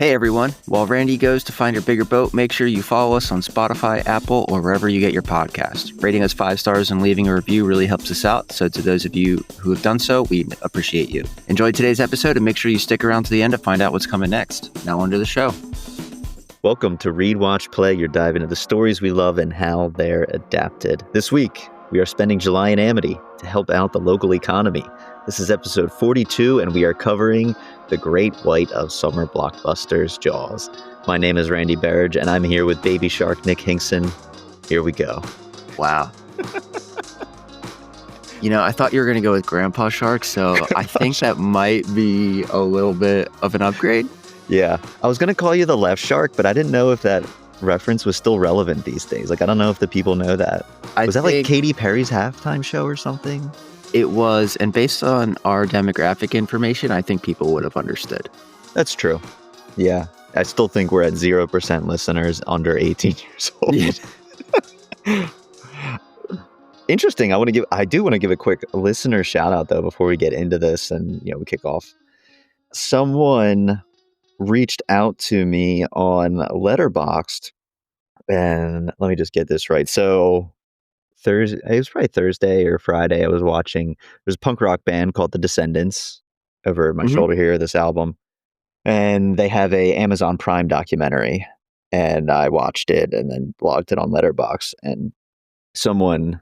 Hey everyone, while Randy goes to find her bigger boat, make sure you follow us on Spotify, Apple, or wherever you get your podcasts. Rating us 5 stars and leaving a review really helps us out, so to those of you who have done so, we appreciate you. Enjoy today's episode and make sure you stick around to the end to find out what's coming next. Now on to the show. Welcome to Read, Watch, Play, your dive into the stories we love and how they're adapted. This week, we are spending July in Amity to help out the local economy. This is episode 42, and we are covering the great white of summer blockbusters, Jaws. My name is Randy Berridge, and I'm here with baby shark Nick Hinkson. Here we go. Wow. I thought you were going to go with Grandpa Shark, so I think that might be a little bit of an upgrade. Yeah, I was going to call you the left shark, but I didn't know if that reference was still relevant these days. I don't know if the people know that. Was that like Katy Perry's halftime show or something? It was, and based on our demographic information, I think people would have understood. That's true. Yeah, I still think we're at 0% listeners under 18 years old. Yeah. Interesting. I do want to give a quick listener shout out though before we get into this and we kick off. Someone reached out to me on Letterboxd, and let me just get this right. So Thursday, it was probably Thursday or Friday, I was watching, there's a punk rock band called The Descendants over my shoulder here, this album, and they have a Amazon Prime documentary, and I watched it and then blogged it on Letterboxd, and someone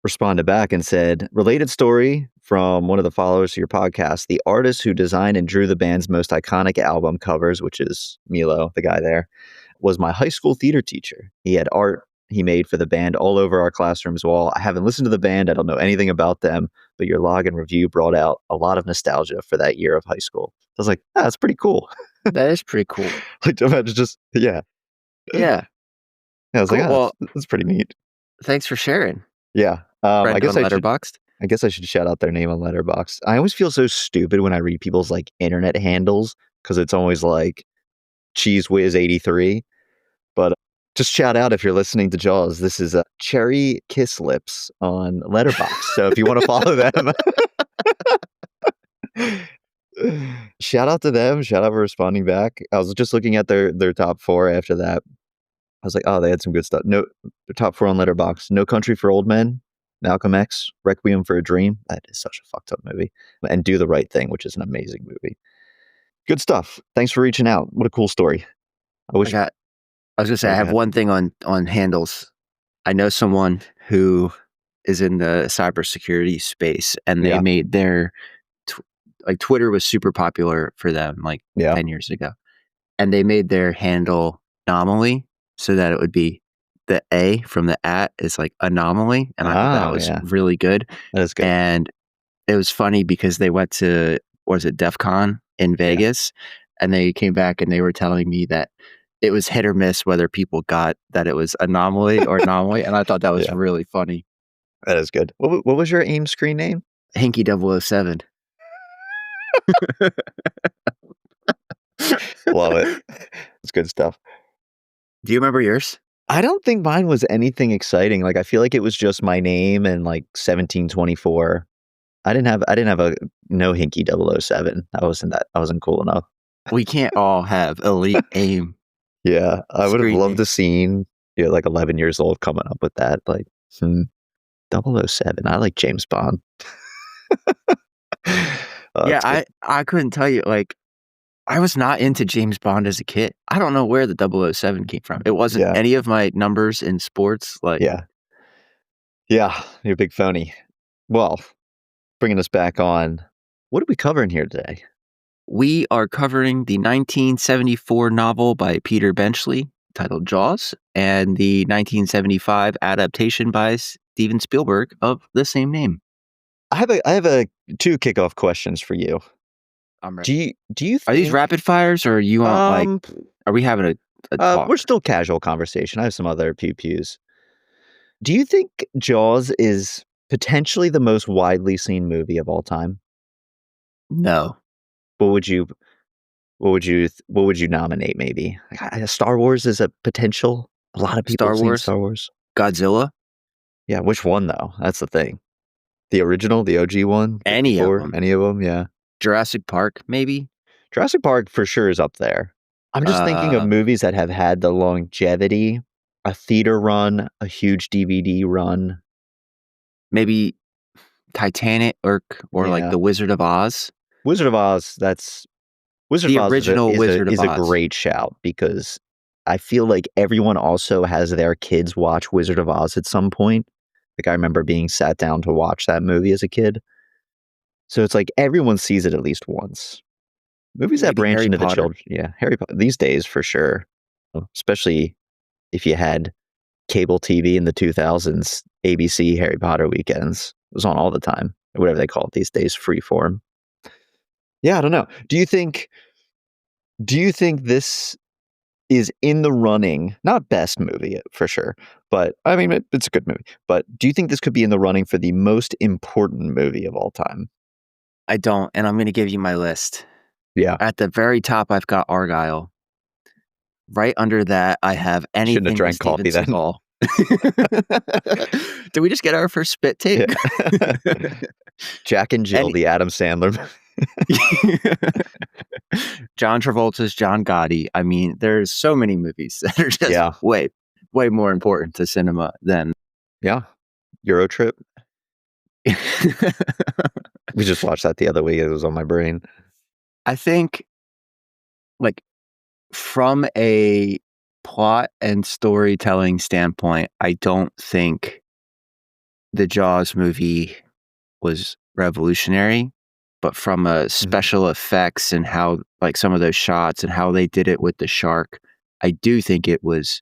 responded back and said, related story from one of the followers of your podcast, the artist who designed and drew the band's most iconic album covers, which is Milo, the guy there, was my high school theater teacher. He had art he made for the band all over our classroom's wall. I haven't listened to the band. I don't know anything about them, but your log and review brought out a lot of nostalgia for that year of high school. I was like, that's pretty cool. That is pretty cool. Like, imagine just, yeah. Yeah. I was like, that's pretty neat. Thanks for sharing. Yeah. I guess Letterboxd. I guess I should shout out their name on Letterboxd. I always feel so stupid when I read people's like internet handles because it's always like CheeseWhiz83. But just shout out if you're listening to Jaws. This is Cherry Kiss Lips on Letterboxd. So if you want to follow them, shout out to them. Shout out for responding back. I was just looking at their top 4 after that. I was like, oh, they had some good stuff. No, their top 4 on Letterboxd. No Country for Old Men, Malcolm X, Requiem for a Dream. That is such a fucked up movie. And Do the Right Thing, which is an amazing movie. Good stuff. Thanks for reaching out. What a cool story. I was going to say, I have one thing on handles. I know someone who is in the cybersecurity space, and they made their, Twitter was super popular for them 10 years ago. And they made their handle Anomaly so that it would be the A from the @ is like Anomaly. And I thought that was really good. That is good. And it was funny because they went to, DEF CON in Vegas, and they came back and they were telling me that it was hit or miss whether people got that it was Anomaly or Anomaly, and I thought that was really funny. That is good. What was your AIM screen name? Hinky 007. Love it. It's good stuff. Do you remember yours? I don't think mine was anything exciting. I feel like it was just my name and 1724. I didn't have a no Hinky 007. I wasn't cool enough. We can't all have elite AIM. Yeah, I would have loved to seen 11 years old coming up with that. 007. I like James Bond. I couldn't tell you. I was not into James Bond as a kid. I don't know where the 007 came from. It wasn't any of my numbers in sports. Yeah, you're a big phony. Well, bringing us back on, what are we covering here today? We are covering the 1974 novel by Peter Benchley titled Jaws and the 1975 adaptation by Steven Spielberg of the same name. I have 2 kickoff questions for you. I'm ready. Do you think, are these rapid fires, or are you on are we having a talk? We're still casual conversation. I have some other pews. Do you think Jaws is potentially the most widely seen movie of all time? No. What would you nominate? Maybe Star Wars is a potential. A lot of people have seen Star Wars. Godzilla. Yeah, which one though? That's the thing. The original, the OG one. Any of them. Any of them. Yeah. Jurassic Park, maybe. Jurassic Park for sure is up there. I'm just thinking of Uh, movies that have had the longevity, a theater run, a huge DVD run. maybe Titanic or like Yeah. The Wizard of Oz. Wizard of Oz, that's Wizard of The Oz original Wizard of is a Oz. great shout because I feel like everyone also has their kids watch Wizard of Oz at some point. Like, I remember being sat down to watch that movie as a kid. So it's like everyone sees it at least once. Movies that Maybe branch Harry into the Potter. children, yeah, Harry Potter these days for sure, especially if you had cable TV in the 2000s, ABC Harry Potter weekends. It was on all the time, or whatever they call it these days, freeform. Yeah, I don't know. Do you think this is in the running, not best movie for sure, but I mean, it's a good movie, but do you think this could be in the running for the most important movie of all time? I don't, and I'm gonna give you my list. Yeah, At the very top, I've got Argyle. Right under that, I have shouldn't have anything with drank Steven coffee then. Seagal. Did we just get our first spit take? Yeah. Jack and Jill, Any the Adam Sandler. John Travolta's John Gotti. I mean, there's so many movies that are just Yeah, way, way more important to cinema than yeah. Euro Trip. We just watched that the other week. It was on my brain. I think, like, from a plot and storytelling standpoint, I don't think the Jaws movie was revolutionary, but from a Mhm. special effects and how, like, some of those shots and how they did it with the shark, I do think it was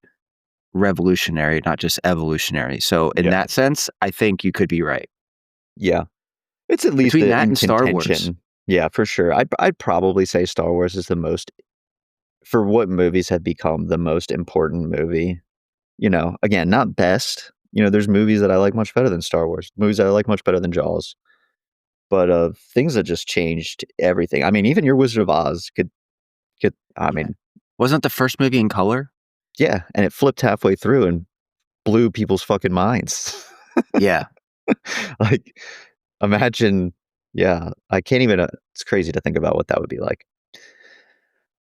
revolutionary, not just evolutionary. So in Yeah, that sense, I think you could be right. yeah. It's at least Between that in and Star Wars, contention. Yeah, for sure. I'd probably say Star Wars is the most for what movies have become the most important movie. Again, not best. There's movies that I like much better than Star Wars, movies that I like much better than Jaws, but, things that just changed everything. I mean, even your Wizard of Oz could I yeah. mean, Wasn't the first movie in color? yeah, and it flipped halfway through and blew people's fucking minds. Yeah. Like, imagine yeah, I can't even, it's crazy to think about what that would be like.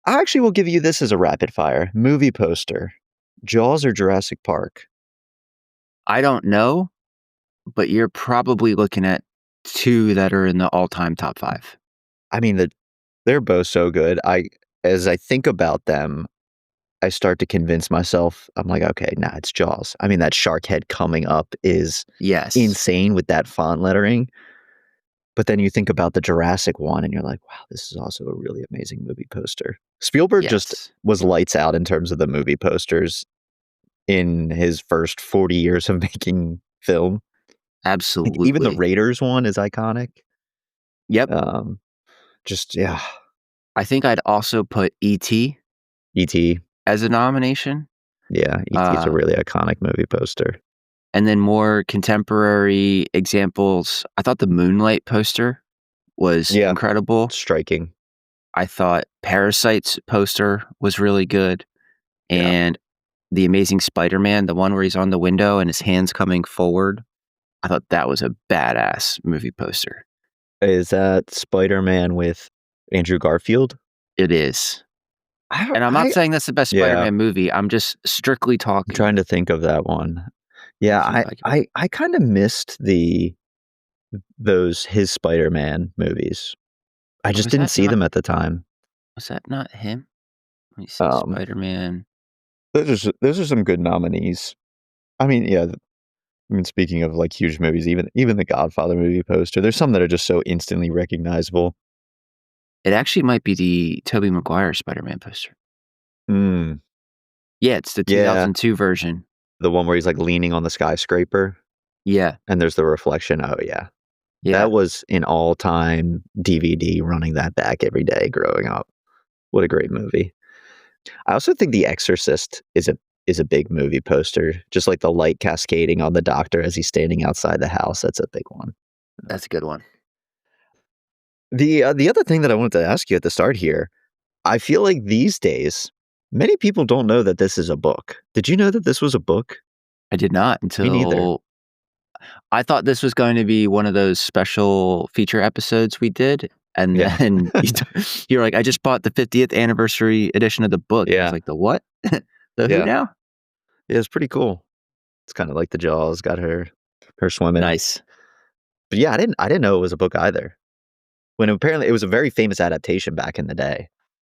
I actually will give you this as a rapid fire. Movie poster. Jaws or Jurassic Park? I don't know, but you're probably looking at two that are in the all-time top 5. I mean, they're both so good. As I think about them, I start to convince myself, I'm like, "Okay, nah, it's Jaws." I mean, that shark head coming up is Yes. insane with that font lettering, but then you think about the Jurassic one and you're like, "Wow, this is also a really amazing movie poster." Spielberg just Yes. was lights out in terms of the movie posters in his first 40 years of making film. Like, even the Absolutely. Raiders one is iconic. Yep. Um, just yeah, I think I'd also put E.T. E.T. as a nomination. Yeah, E.T. is a Uh, really iconic movie poster. and then more contemporary examples, I thought the Moonlight poster was Yeah, incredible. striking. I thought Parasite's poster was really good, Yeah. and The Amazing Spider-Man, the one where he's on the window and his hand's coming forward, I thought that was a badass movie poster. Is that Spider-Man with Andrew Garfield? It is. I don't And I'm not saying that's the best yeah, Spider-Man movie, I'm just strictly I'm talking. trying to think of that one. Yeah, If you I like it. I I kinda missed those his Spider-Man movies. I Oh, just didn't see them at the time. was that not him? Let me see, Um, Spider-Man. those are some good nominees. I mean, yeah, I mean, speaking of, like, huge movies, even the Godfather movie poster, there's some that are just so instantly recognizable. It actually might be the Tobey Maguire Spider-Man poster. Mm, Yeah, it's the yeah, 2002 version. the one where he's, like, leaning on the skyscraper, Yeah, and there's the reflection. Oh, yeah. yeah, That was an all-time DVD running that back every day growing up. What a great movie. I also think The Exorcist is a big movie poster, just like the light cascading on the doctor as he's standing outside the house, that's a big one. that's a good one. The other thing that I wanted to ask you at the start here, I feel like these days, many people don't know that this is a book. Did you know that this was a book? I did not Me neither. until I thought this was going to be one of those special feature episodes we did, And Yeah. then you're like, I just bought the 50th anniversary edition of the book. And I was Yeah. like, the what? The who Yeah. now? Yeah, it's pretty cool. It's kind of like the Jaws, got her swimming. Nice. But yeah, I didn't know it was a book either. When apparently it was a very famous adaptation back in the day.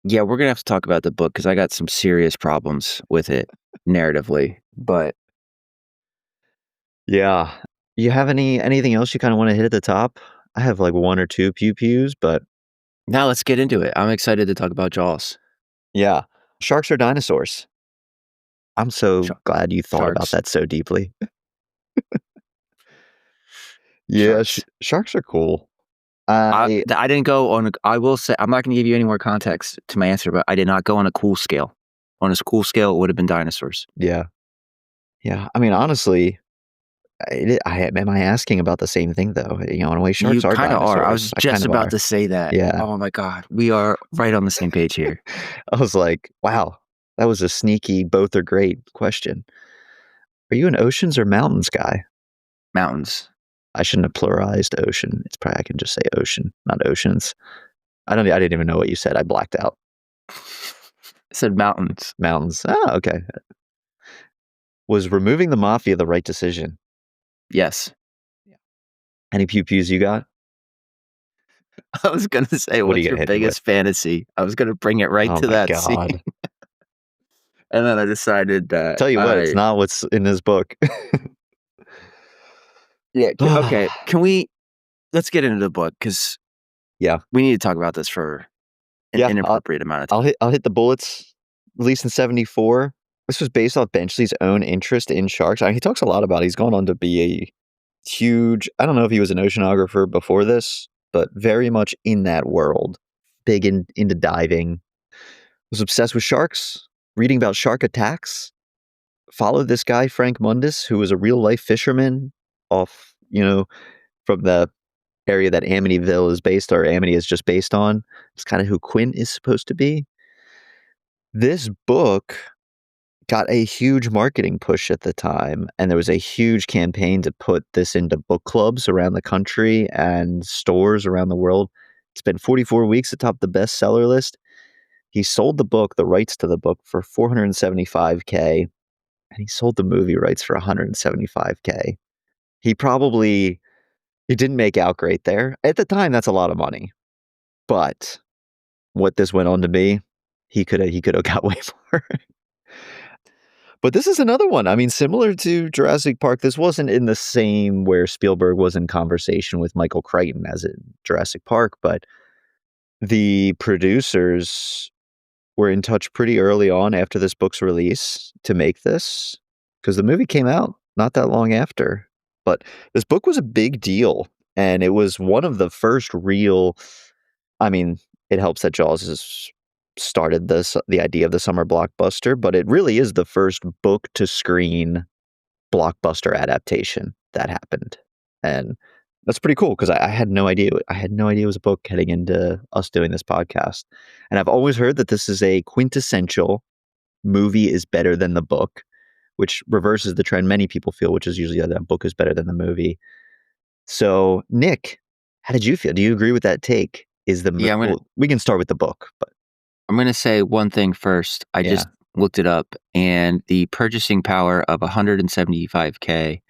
Yeah, we're gonna have to talk about the book because I got some serious problems with it narratively. But Yeah. You have anything else you kind of want to hit at the top? I have like one or two pews, but now let's get into it. I'm excited to talk about Jaws. yeah. Sharks are dinosaurs. I'm so Sh- glad you thought about Sharks. that so deeply. Yeah, Sharks. sharks are cool. I didn't go on. I will say I'm not going to give you any more context to my answer, but I did not go on a cool scale. On a cool scale, it would have been dinosaurs. Yeah. Yeah. I mean, honestly, am I asking about the same thing though? You know, in a way, You sharks are kind of are. I was dinosaurs. I kind just of about are. to say that. Yeah. Oh my god, we are right on the same page here. I was like, wow, that was a sneaky, both are great question. Are you an oceans or mountains guy? Mountains. I shouldn't have pluralized ocean. It's probably I can just say ocean, not oceans. I didn't even know what you said. I blacked out. I said mountains. Mountains. Oh, okay. Was removing the mafia the right decision? Yes. Any pews you got? I was gonna say, What are you what's gonna your hit me with? biggest fantasy? I was gonna bring it right Oh to my that scene, god. and then I decided that Tell you what, it's not what's in this book. yeah. Okay, let's get into the book because Yeah. we need to talk about this for an Yeah, inappropriate amount of time. I'll hit the bullets. Released in 74. This was based off Benchley's own interest in sharks. He talks a lot about he's gone on to be a huge, I don't know if he was an oceanographer before this, but very much in that world. Big into diving. Was obsessed with sharks, reading about shark attacks. Followed this guy, Frank Mundus, who was a real life fisherman off, from the area that Amityville is based, or Amity is just based on. It's kind of who Quint is supposed to be. This book got a huge marketing push at the time, and there was a huge campaign to put this into book clubs around the country and stores around the world. It's been 44 weeks atop the bestseller list. He sold the rights to the book for $475K, and he sold the movie rights for $175K. He didn't make out great there. At the time, that's a lot of money. But what this went on to be, he could have got way more. But this is another one. I mean, similar to Jurassic Park, this wasn't in the same where Spielberg was in conversation with Michael Crichton as in Jurassic Park, but the producers were in touch pretty early on after this book's release to make this, because the movie came out not that long after. But this book was a big deal, and it was one of the first real, I mean, it helps that Jaws has started the idea of the summer blockbuster, but it really is the first book to screen blockbuster adaptation that happened. And that's pretty cool because I had no idea. I had no idea it was a book heading into us doing this podcast. And I've always heard that this is a quintessential movie is better than the book, which reverses the trend many people feel, which is usually that a book is better than the movie. So, Nick, how did you feel? Do you agree with that take? We can start with the book, but I'm going to say one thing first. I just looked it up, and the purchasing power of 175K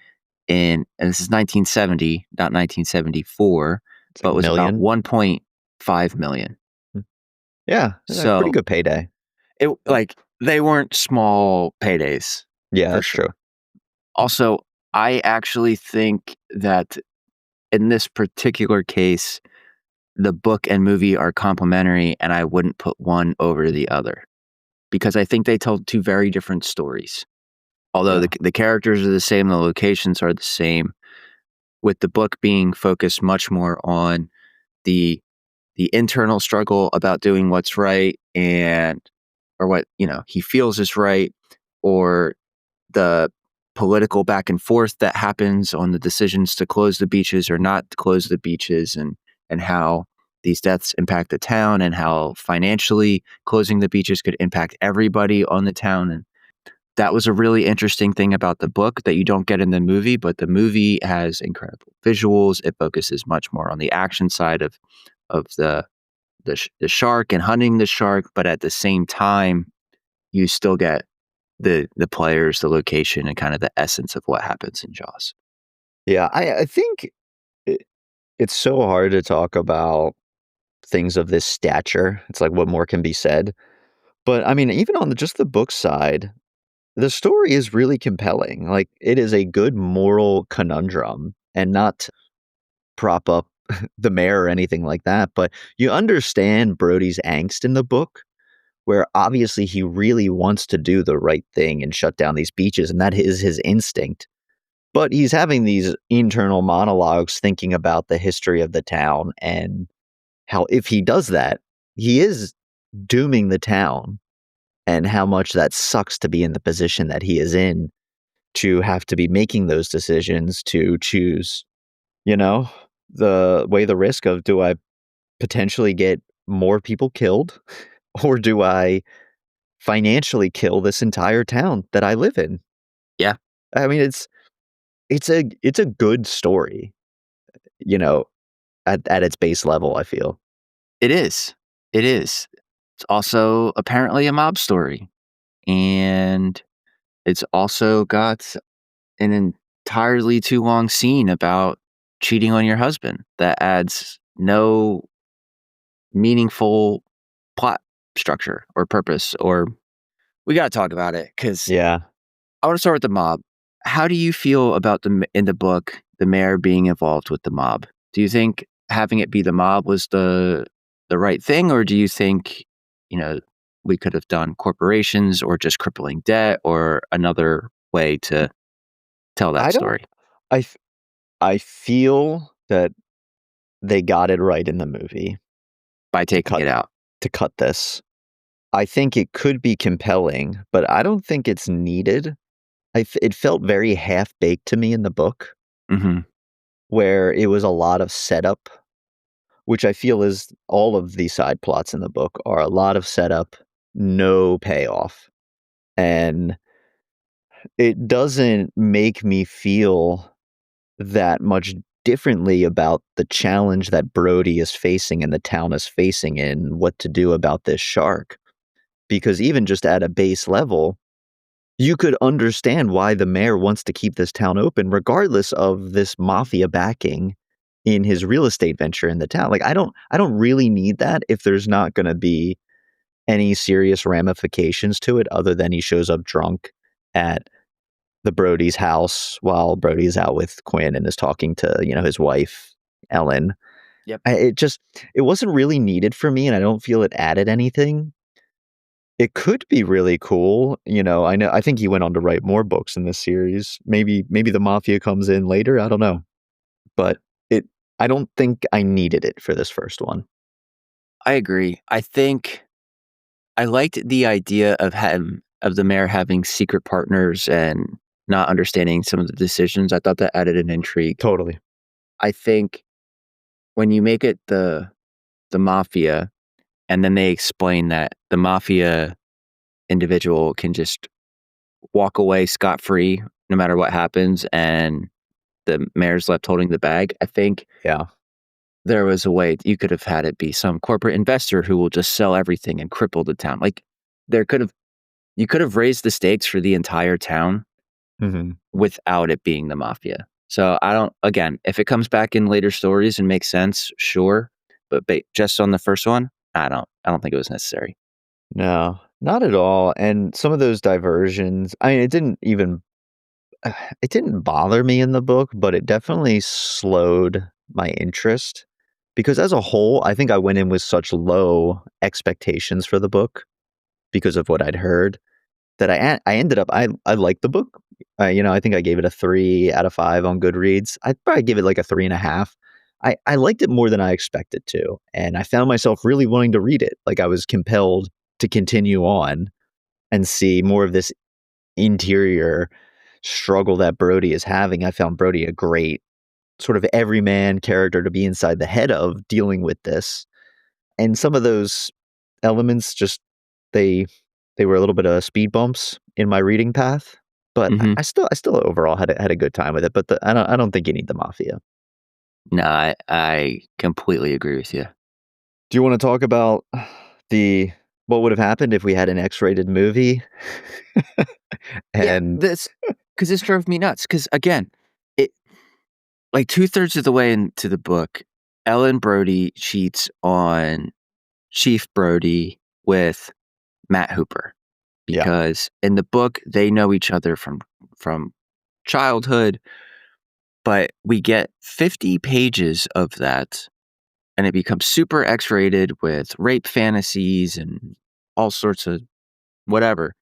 and this is 1970, not 1974, but was about 1.5 million. Yeah, so pretty good payday. They weren't small paydays. Yeah, that's true. Also, I actually think that in this particular case, the book and movie are complementary, and I wouldn't put one over the other because I think they tell two very different stories. Although the characters are the same, the locations are the same, with the book being focused much more on the internal struggle about doing what's right or what he feels is right, or the political back and forth that happens on the decisions to close the beaches or not to close the beaches, and how these deaths impact the town, and how financially closing the beaches could impact everybody on the town. And that was a really interesting thing about the book that you don't get in the movie, but the movie has incredible visuals. It focuses much more on the action side of of the shark and hunting the shark, but at the same time, you still get the players, the location, and kind of the essence of what happens in Jaws. Yeah, I think it, it's so hard to talk about things of this stature. It's like, what more can be said? But I mean, even on just the book side, the story is really compelling. Like, it is a good moral conundrum, and not to prop up the mayor or anything like that. But you understand Brody's angst in the book, where obviously he really wants to do the right thing and shut down these beaches, and that is his instinct. But he's having these internal monologues thinking about the history of the town and how if he does that, he is dooming the town, and how much that sucks to be in the position that he is in, to have to be making those decisions, to choose, you know, weigh the risk of, do I potentially get more people killed, or do I financially kill this entire town that I live in? Yeah, I mean, it's a good story, you know, at its base level, I feel. it is. It is. It's also apparently a mob story, and it's also got an entirely too long scene about cheating on your husband that adds no meaningful plot structure or purpose. Or we got to talk about it because Yeah. I want to start with the mob. How do you feel about in the book the mayor being involved with the mob? Do you think having it be the mob was the right thing, or do you think you know we could have done corporations or just crippling debt or another way to tell that I don't story I f I feel that they got it right in the movie by to taking cut it out? this. I think it could be compelling, but I don't think it's needed. It felt very half-baked to me in the book, Hmm. where it was a lot of setup, which I feel is all of the side plots in the book are a lot of setup, no payoff, and it doesn't make me feel that much differently about the challenge that Brody is facing and the town is facing, in what to do about this shark. Because even just at a base level, you could understand why the mayor wants to keep this town open regardless of this mafia backing in his real estate venture in the town. Like, I don't really need that if there's not going to be any serious ramifications to it, other than he shows up drunk at the Brody's house while Brody's out with Quinn and is talking to, his wife, Ellen. Yep. It wasn't really needed for me, and I don't feel it added anything. It could be really cool, I think he went on to write more books in this series. Maybe the mafia comes in later, I don't know. But it I don't think I needed it for this first one. I agree. I think I liked the idea of him of the mayor having secret partners and not understanding some of the decisions. I thought that added an intrigue. Totally. I think when you make it the mafia and then they explain that the mafia individual can just walk away scot free no matter what happens and the mayor's left holding the bag, I think Yeah. there was a way you could have had it be some corporate investor who will just sell everything and cripple the town. Like there could have you could have raised the stakes for the entire town Mhm. without it being the mafia. So I don't again, if it comes back in later stories and makes sense, sure. But just on the first one, I don't think it was necessary. No, not at all, and some of those diversions, I mean, it didn't bother me in the book, but it definitely slowed my interest, because as a whole, I think I went in with such low expectations for the book because of what I'd heard, that I ended up I liked the book. I think I gave it a 3 out of 5 on Goodreads. I'd probably give it like a 3.5. I liked it more than I expected to, and I found myself really wanting to read it. Like, I was compelled to continue on and see more of this interior struggle that Brody is having. I found Brody a great sort of everyman character to be inside the head of, dealing with this. And some of those elements, just they they were a little bit of speed bumps in my reading path, but I, Hmm. I still I still overall had a good time with it. But I don't think you need the mafia. No, I completely agree with you. Do you wanna talk about the what would have happened if we had an X-rated movie? Yeah, And this because this drove me nuts. Because again, it like 2/3 of the way into the book, Ellen Brody cheats on Chief Brody with Matt Hooper, yeah, because in the book, they know each other from childhood, but we get 50 pages of that, and it becomes super X-rated with rape fantasies and all sorts of whatever,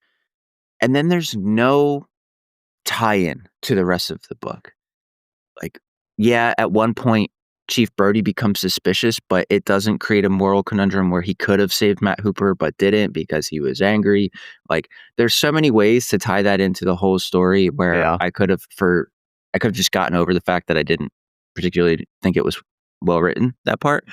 and then there's no tie-in to the rest of the book. Like, yeah, at one point, Chief Brody becomes suspicious, but it doesn't create a moral conundrum where he could have saved Matt Hooper but didn't because he was angry. Like, there's so many ways to tie that into the whole story where yeah, I could have just gotten over the fact that I didn't particularly think it was well written, that part,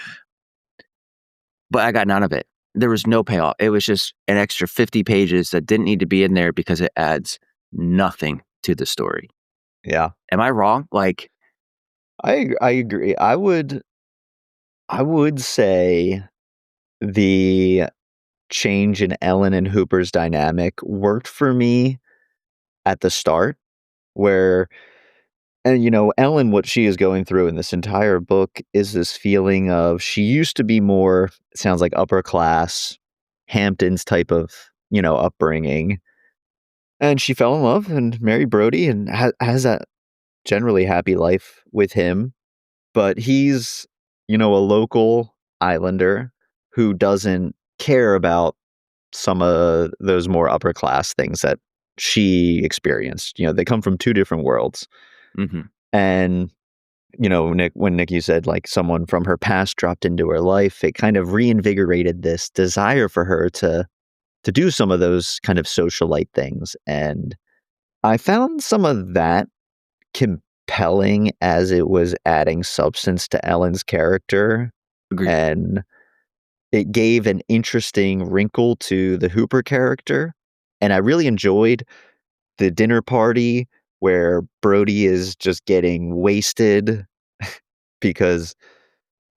but I got none of it. There was no payoff. It was just an extra 50 pages that didn't need to be in there because it adds nothing to the story. yeah. Am I wrong? Like, I agree. I would say the change in Ellen and Hooper's dynamic worked for me at the start, where and, Ellen, what she is going through in this entire book is this feeling of she used to be more, it sounds like upper class, Hamptons type of, upbringing. And she fell in love and married Brody and has that generally happy life with him. But he's, a local islander who doesn't care about some of those more upper class things that she experienced. They come from two different worlds. mhm, And Nick, you said like someone from her past dropped into her life, it kind of reinvigorated this desire for her to do some of those kind of socialite things. And I found some of that compelling as it was adding substance to Ellen's character. agreed. And it gave an interesting wrinkle to the Hooper character. And I really enjoyed the dinner party where Brody is just getting wasted because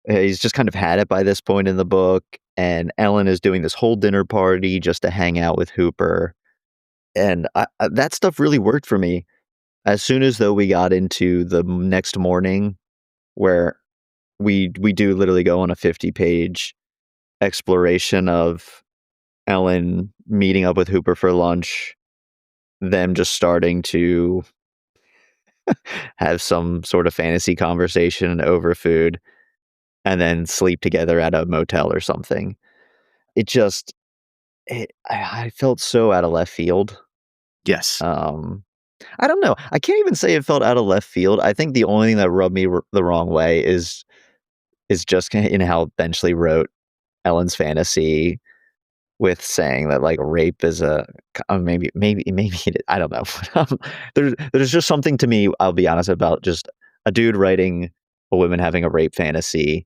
he's just kind of had it by this point in the book, and Ellen is doing this whole dinner party just to hang out with Hooper, and that stuff really worked for me. As soon as though we got into the next morning, where we do literally go on a 50-page exploration of Ellen meeting up with Hooper for lunch, them just starting to have some sort of fantasy conversation over food, and then sleep together at a motel or something. It just I felt so out of left field. Yes. Um, I don't know. I can't even say it felt out of left field. I think the only thing that rubbed me the wrong way is just in how Benchley wrote Ellen's fantasy with saying that like rape is maybe I don't know. There's just something to me. I'll be honest about just a dude writing a woman having a rape fantasy.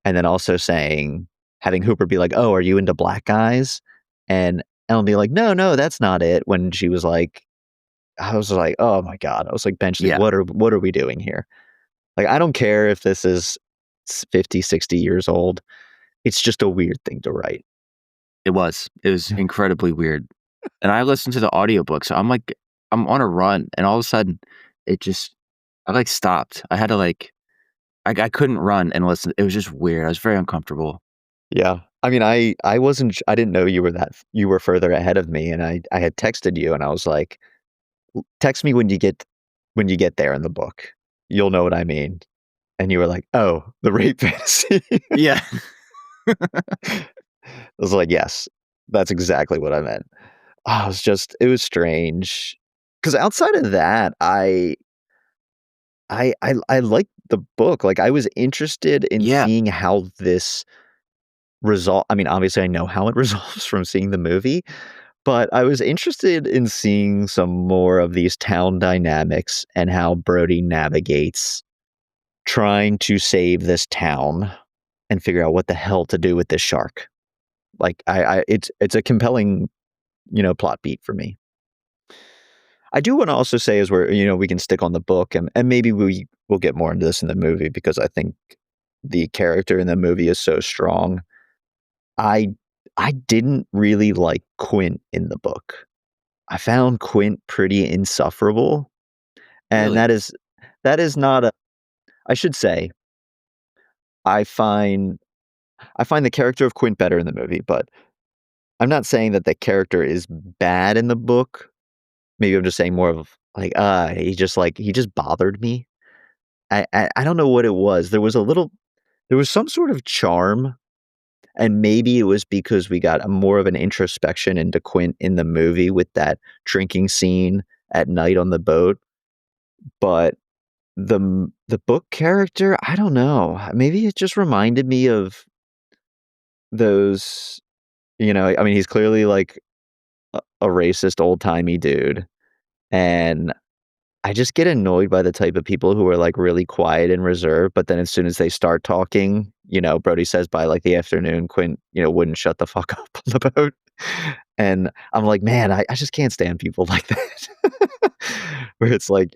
And then also saying having Hooper be like, "Oh, are you into black guys?" And Ellen be like, "No, no, that's not it." When she was like I was like, "Oh my god." I was like, "Benchley, Yeah, what are we doing here?" Like, I don't care if this is 50, 60 years old. It's just a weird thing to write. it was. It was incredibly weird. And I listened to the audiobook, so I'm like I'm on a run, and all of a sudden, it just I, like, stopped. I had to, like I couldn't run and listen. It was just weird. I was very uncomfortable. Yeah. I mean, I wasn't I didn't know you were further ahead of me, and I had texted you, and I was like, "Text me when you get there in the book. You'll know what I mean." And you were like, "Oh, the rape fantasy." Yeah. I was like, "Yes, that's exactly what I meant." It was strange. Because outside of that, I liked the book. Like, I was interested in Yeah. seeing how this resolve I mean, obviously, I know how it resolves from seeing the movie, but I was interested in seeing some more of these town dynamics and how Brody navigates trying to save this town and figure out what the hell to do with this shark. Like, it's a compelling, plot beat for me. I do wanna also say as we can stick on the book and maybe we'll get more into this in the movie because I think the character in the movie is so strong. I I didn't really like Quint in the book. I found Quint pretty insufferable, and Really? that is not a I should say, I find I find the character of Quint better in the movie, but I'm not saying that the character is bad in the book. Maybe I'm just saying more of like, he just bothered me. I don't know what it was. There was some sort of charm, and maybe it was because we got a more of an introspection into Quint in the movie with that drinking scene at night on the boat, but the book character, I don't know. Maybe it just reminded me of those, I mean, he's clearly like a racist old-timey dude, and I just get annoyed by the type of people who are, like, really quiet and reserved, but then as soon as they start talking, Brody says by, like, the afternoon, Quint, wouldn't shut the fuck up on the boat, and I'm like, "Man, I just can't stand people like that." Where it's, like,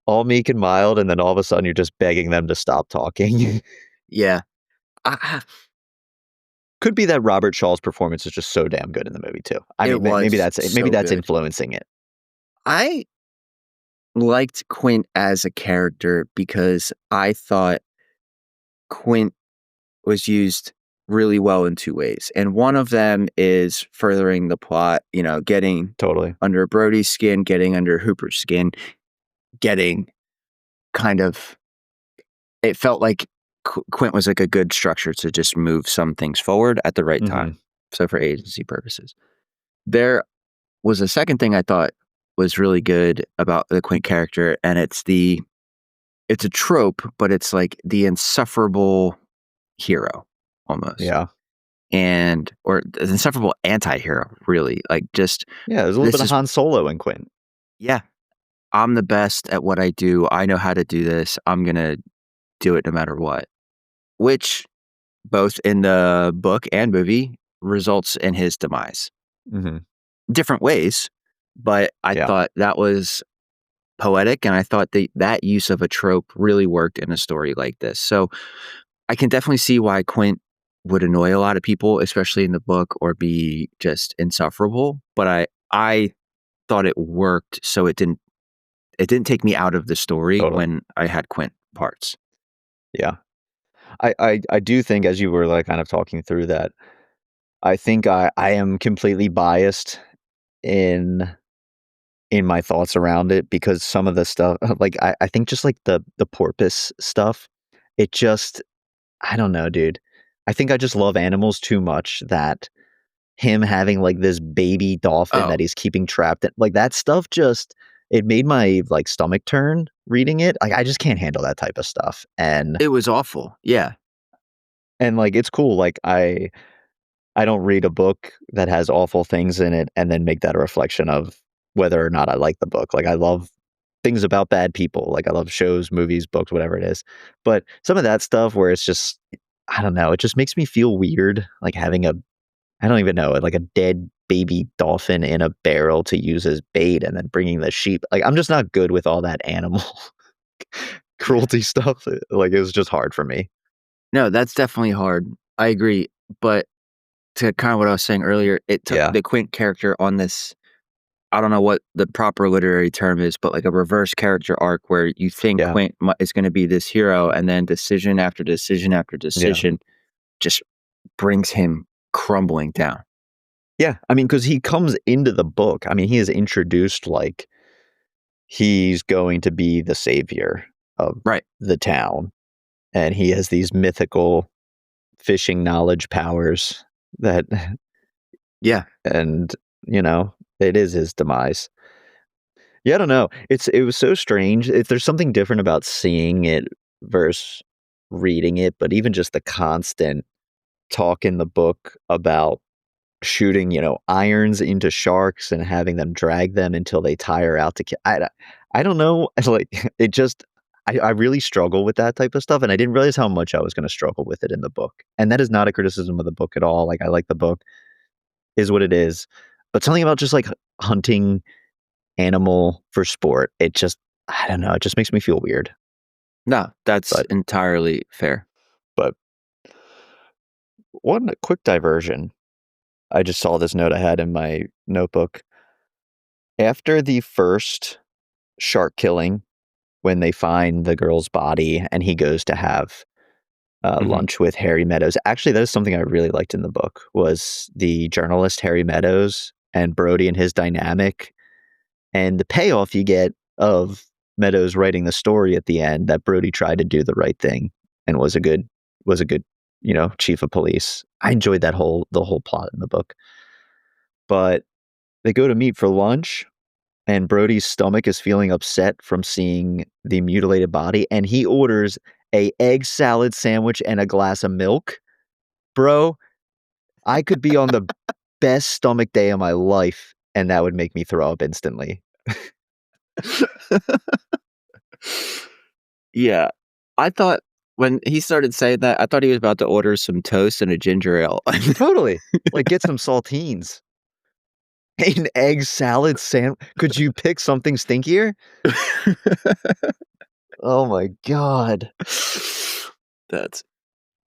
all meek and mild, and then all of a sudden you're just begging them to stop talking. Yeah. I Could be that Robert Shaw's performance is just so damn good in the movie too. I It mean, maybe was maybe so that's good. influencing it. I liked Quint as a character because I thought Quint was used really well in 2 ways, and one of them is furthering the plot, getting Totally. under Brody's skin, getting under Hooper's skin, getting kind of it felt like Quint was like a good structure to just move some things forward at the right time, Mhm. so for agency purposes. There was a second thing I thought was really good about the Quint character, and it's a trope, but it's like the insufferable hero almost. Yeah. And or the insufferable anti-hero, really. Like just Yeah, there's a little bit this of is Han Solo in Quint. yeah, I'm the best at what I do. I know how to do this. I'm gonna do it no matter what. Which both in the book and movie results in his demise. Mhm. Different ways, but I Yeah, thought that was poetic, and I thought that use of a trope really worked in a story like this. So I can definitely see why Quint would annoy a lot of people, especially in the book, or be just insufferable. But I thought it worked, so it didn't take me out of the story totally. when I had Quint parts. Yeah. I do think as you were, like, kind of talking through that, I think I am completely biased in my thoughts around it because some of the stuff like, I think just, like, the porpoise stuff, it just I don't know, dude. I think I just love animals too much that him having, like, this baby dolphin that Oh, he's keeping trapped in like, that stuff just it made my, like, stomach turn reading it. Like, I just can't handle that type of stuff, it was awful. Yeah. like, it's cool, like, I don't read a book that has awful things in it and then make that a reflection of whether or not I like the book. Like, I love things about bad people, like, I love shows, movies, books, whatever it is. But some of that stuff where it's just I don't know, it just makes me feel weird, like, having a I don't even know, like, a dead baby dolphin in a barrel to use as bait and then bringing the sheep like, I'm just not good with all that animal Yeah. cruelty stuff, like, it was just hard for me. No, that's definitely hard. I agree. But to kind of what I was saying earlier, it took Yeah, the Quint character on this. I don't know what the proper literary term is, but like a reverse character arc where you think yeah, Quint is going to be this hero, and then decision after decision after yeah. decision just brings him crumbling down. Yeah, I mean, because he comes into the book, I mean, he is introduced like he's going to be the savior of Right. the town, and he has these mythical fishing knowledge powers that Yeah. and, it is his demise. Yeah, I don't know. It was so strange. There's something different about seeing it versus reading it, but even just the constant talk in the book about shooting, irons into sharks and having them drag them until they tire out to I don't know. Like it just I really struggle with that type of stuff, and I didn't realize how much I was going to struggle with it in the book. And that is not a criticism of the book at all. Like I like the book, is what it is. But something about just like hunting animal for sport, it just I don't know, it just makes me feel weird. No, that's But entirely fair. but one quick diversion. I just saw this note I had in my notebook. After the first shark killing, when they find the girl's body and he goes to have Mhm. lunch with Harry Meadows. Actually, that was something I really liked in the book was the journalist Harry Meadows and Brody and his dynamic and the payoff you get of Meadows writing the story at the end that Brody tried to do the right thing and was a good, chief of police. I enjoyed the whole plot in the book. But they go to meet for lunch and Brody's stomach is feeling upset from seeing the mutilated body, and he orders a egg salad sandwich and a glass of milk. Bro, I could be on the best stomach day of my life, and that would make me throw up instantly. Yeah. I thought when he started saying that, I thought he was about to order some toast and a ginger ale. Totally. Like, get some saltines. An egg salad sandwich. Could you pick something stinkier? Oh my god. That's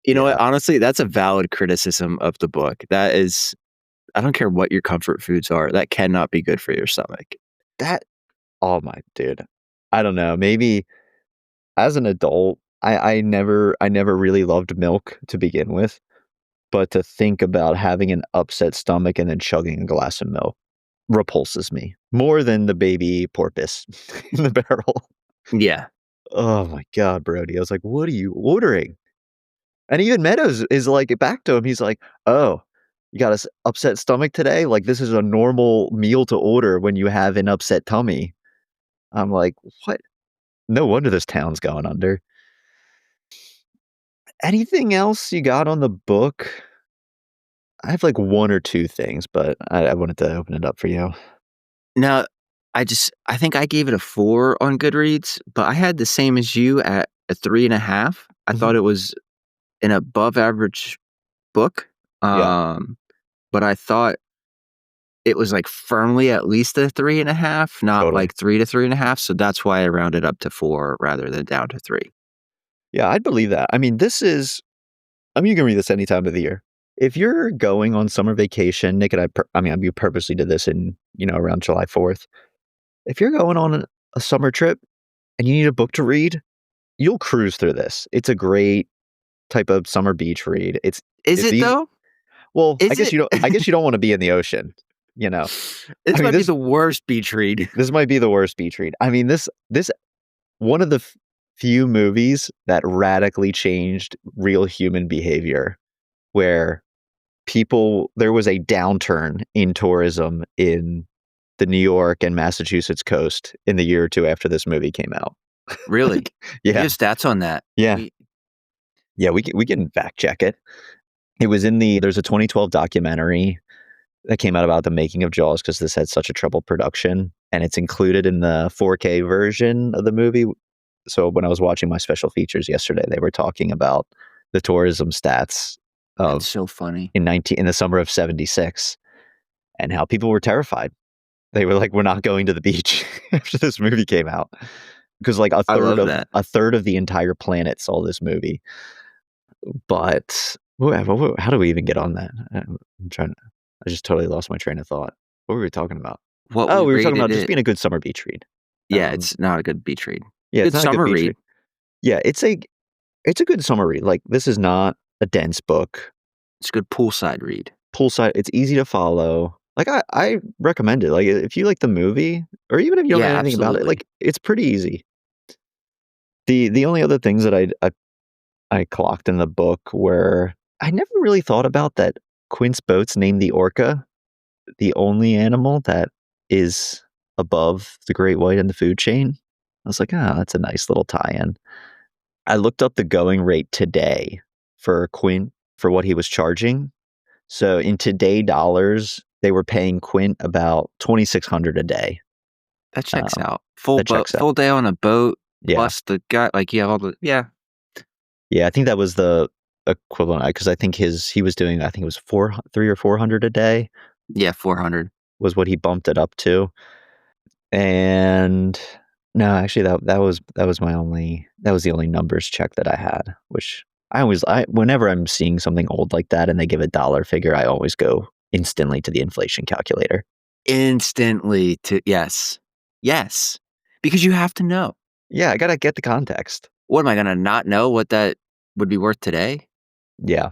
you know what? Yeah. Honestly, that's a valid criticism of the book. That is I don't care what your comfort foods are, that cannot be good for your stomach. That oh my dude. I don't know. Maybe as an adult, I never really loved milk to begin with, but to think about having an upset stomach and then chugging a glass of milk repulses me more than the baby porpoise in the barrel. Yeah. Oh my god, Brody. I was like, "What are you ordering?" And even Meadows is like back to him. He's like, "Oh, you got a upset stomach today? Like this is a normal meal to order when you have an upset tummy." I'm like, "What? No wonder this town's going under." Anything else you got on the book? I have like 1 or 2 things, but I wanted to open it up for you. Now, I think I gave it a 4 on Goodreads, but I had the same as you at a 3.5. I Mhm. thought it was an above average book, Yeah, but I thought it was, like, firmly at least a 3.5, not, totally. like, 3 to 3.5, so that's why I rounded up to 4 rather than down to 3. Yeah, I'd believe that. I mean, you can read this any time of the year. If you're going on summer vacation, Nick and we purposely did this in, around July 4th. If you're going on a summer trip and you need a book to read, you'll cruise through this. It's a great type of summer beach read. Is It's it, easy. though? Well, Is it? I guess you don't wanna be in the ocean, you know? I This mean, might be the worst beach read. this might be the worst beach read. I mean, this one of the few movies that radically changed real human behavior, where there was a downturn in tourism in the New York and Massachusetts coast in the year or 2 after this movie came out. Really? Like Do you yeah, have stats on that? yeah, We yeah, we can fact check it. It was there's a 2012 documentary that came out about the making of Jaws because this had such a troubled production, and it's included in the 4K version of the movie. So when I was watching my special features yesterday, they were talking about the tourism stats That's of so funny. in the summer of '76 and how people were terrified. They were like, "We're not going to the beach" after this movie came out because like I love that. a third of the entire planet saw this movie. But how do we even get on that? I'm trying to I just totally lost my train of thought. What were we talking about? What Oh, we we were talking rated about just it. being a good summer beach read. Yeah, Um, it's not a good beach read. yeah, it's Good not a good summer beach read. read. Yeah, it's a good summer read. Like, this is not a dense book. It's a good poolside read. Poolside, it's easy to follow. Like, I recommend it. Like, if you like the movie, or even if you don't know Yeah, anything about it, absolutely. like, it's pretty easy. The only other things that I clocked in the book were I never really thought about that Quint's boat's named the Orca, the only animal that is above the great white in the food chain. I was like, "Oh, that's a nice little tie-in." I looked up the going rate today for Quint for what he was charging. So in today dollars, they were paying Quint about 2,600 a day. That checks Um, out. that checks out. Full day on a boat, Yeah. plus the guy like, you have all the yeah. Yeah, I think that was the equivalent because I think he was doing I think it was 3 or 400 a day Yeah, 400. was what he bumped it up to. And no, actually that was the only numbers check that I had, which whenever I'm seeing something old like that and they give a dollar figure, I always go instantly to the inflation calculator. Instantly to yes. Yes. Because you have to know. Yeah, I gotta get the context. What am I gonna not know what that would be worth today? Yeah.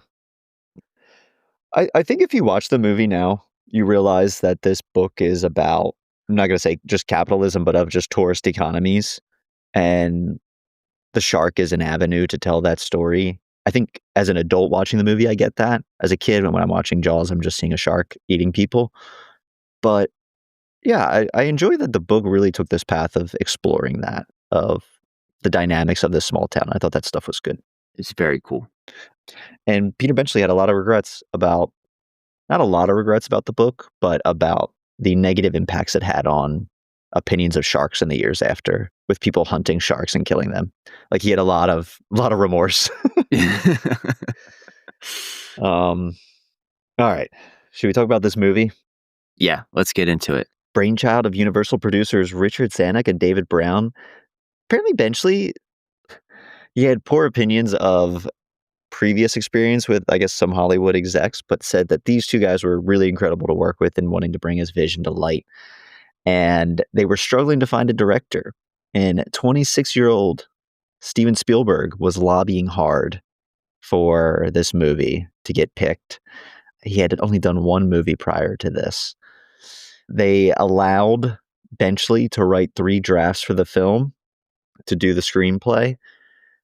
I think if you watch the movie now, you realize that this book is about, I'm not gonna say just capitalism, but of just tourist economies, and the shark is an avenue to tell that story. I think as an adult watching the movie, I get that. As a kid, when I'm watching Jaws, I'm just seeing a shark eating people. But yeah, I enjoy that the book really took this path of exploring that, of the dynamics of this small town. I thought that stuff was good. It's very cool. And Peter Benchley had a lot of regrets about, not a lot of regrets about the book, but about the negative impacts it had on opinions of sharks in the years after, with people hunting sharks and killing them. Like, he had a lot of remorse. All right. Should we talk about this movie? Yeah, let's get into it. Brainchild of Universal producers Richard Zanuck and David Brown. Apparently Benchley, he had poor opinions of previous experience with, I guess, some Hollywood execs, but said that these two guys were really incredible to work with in wanting to bring his vision to light. And they were struggling to find a director. And 26-year-old Steven Spielberg was lobbying hard for this movie to get picked. He had only done one movie prior to this. They allowed Benchley to write 3 drafts for the film to do the screenplay,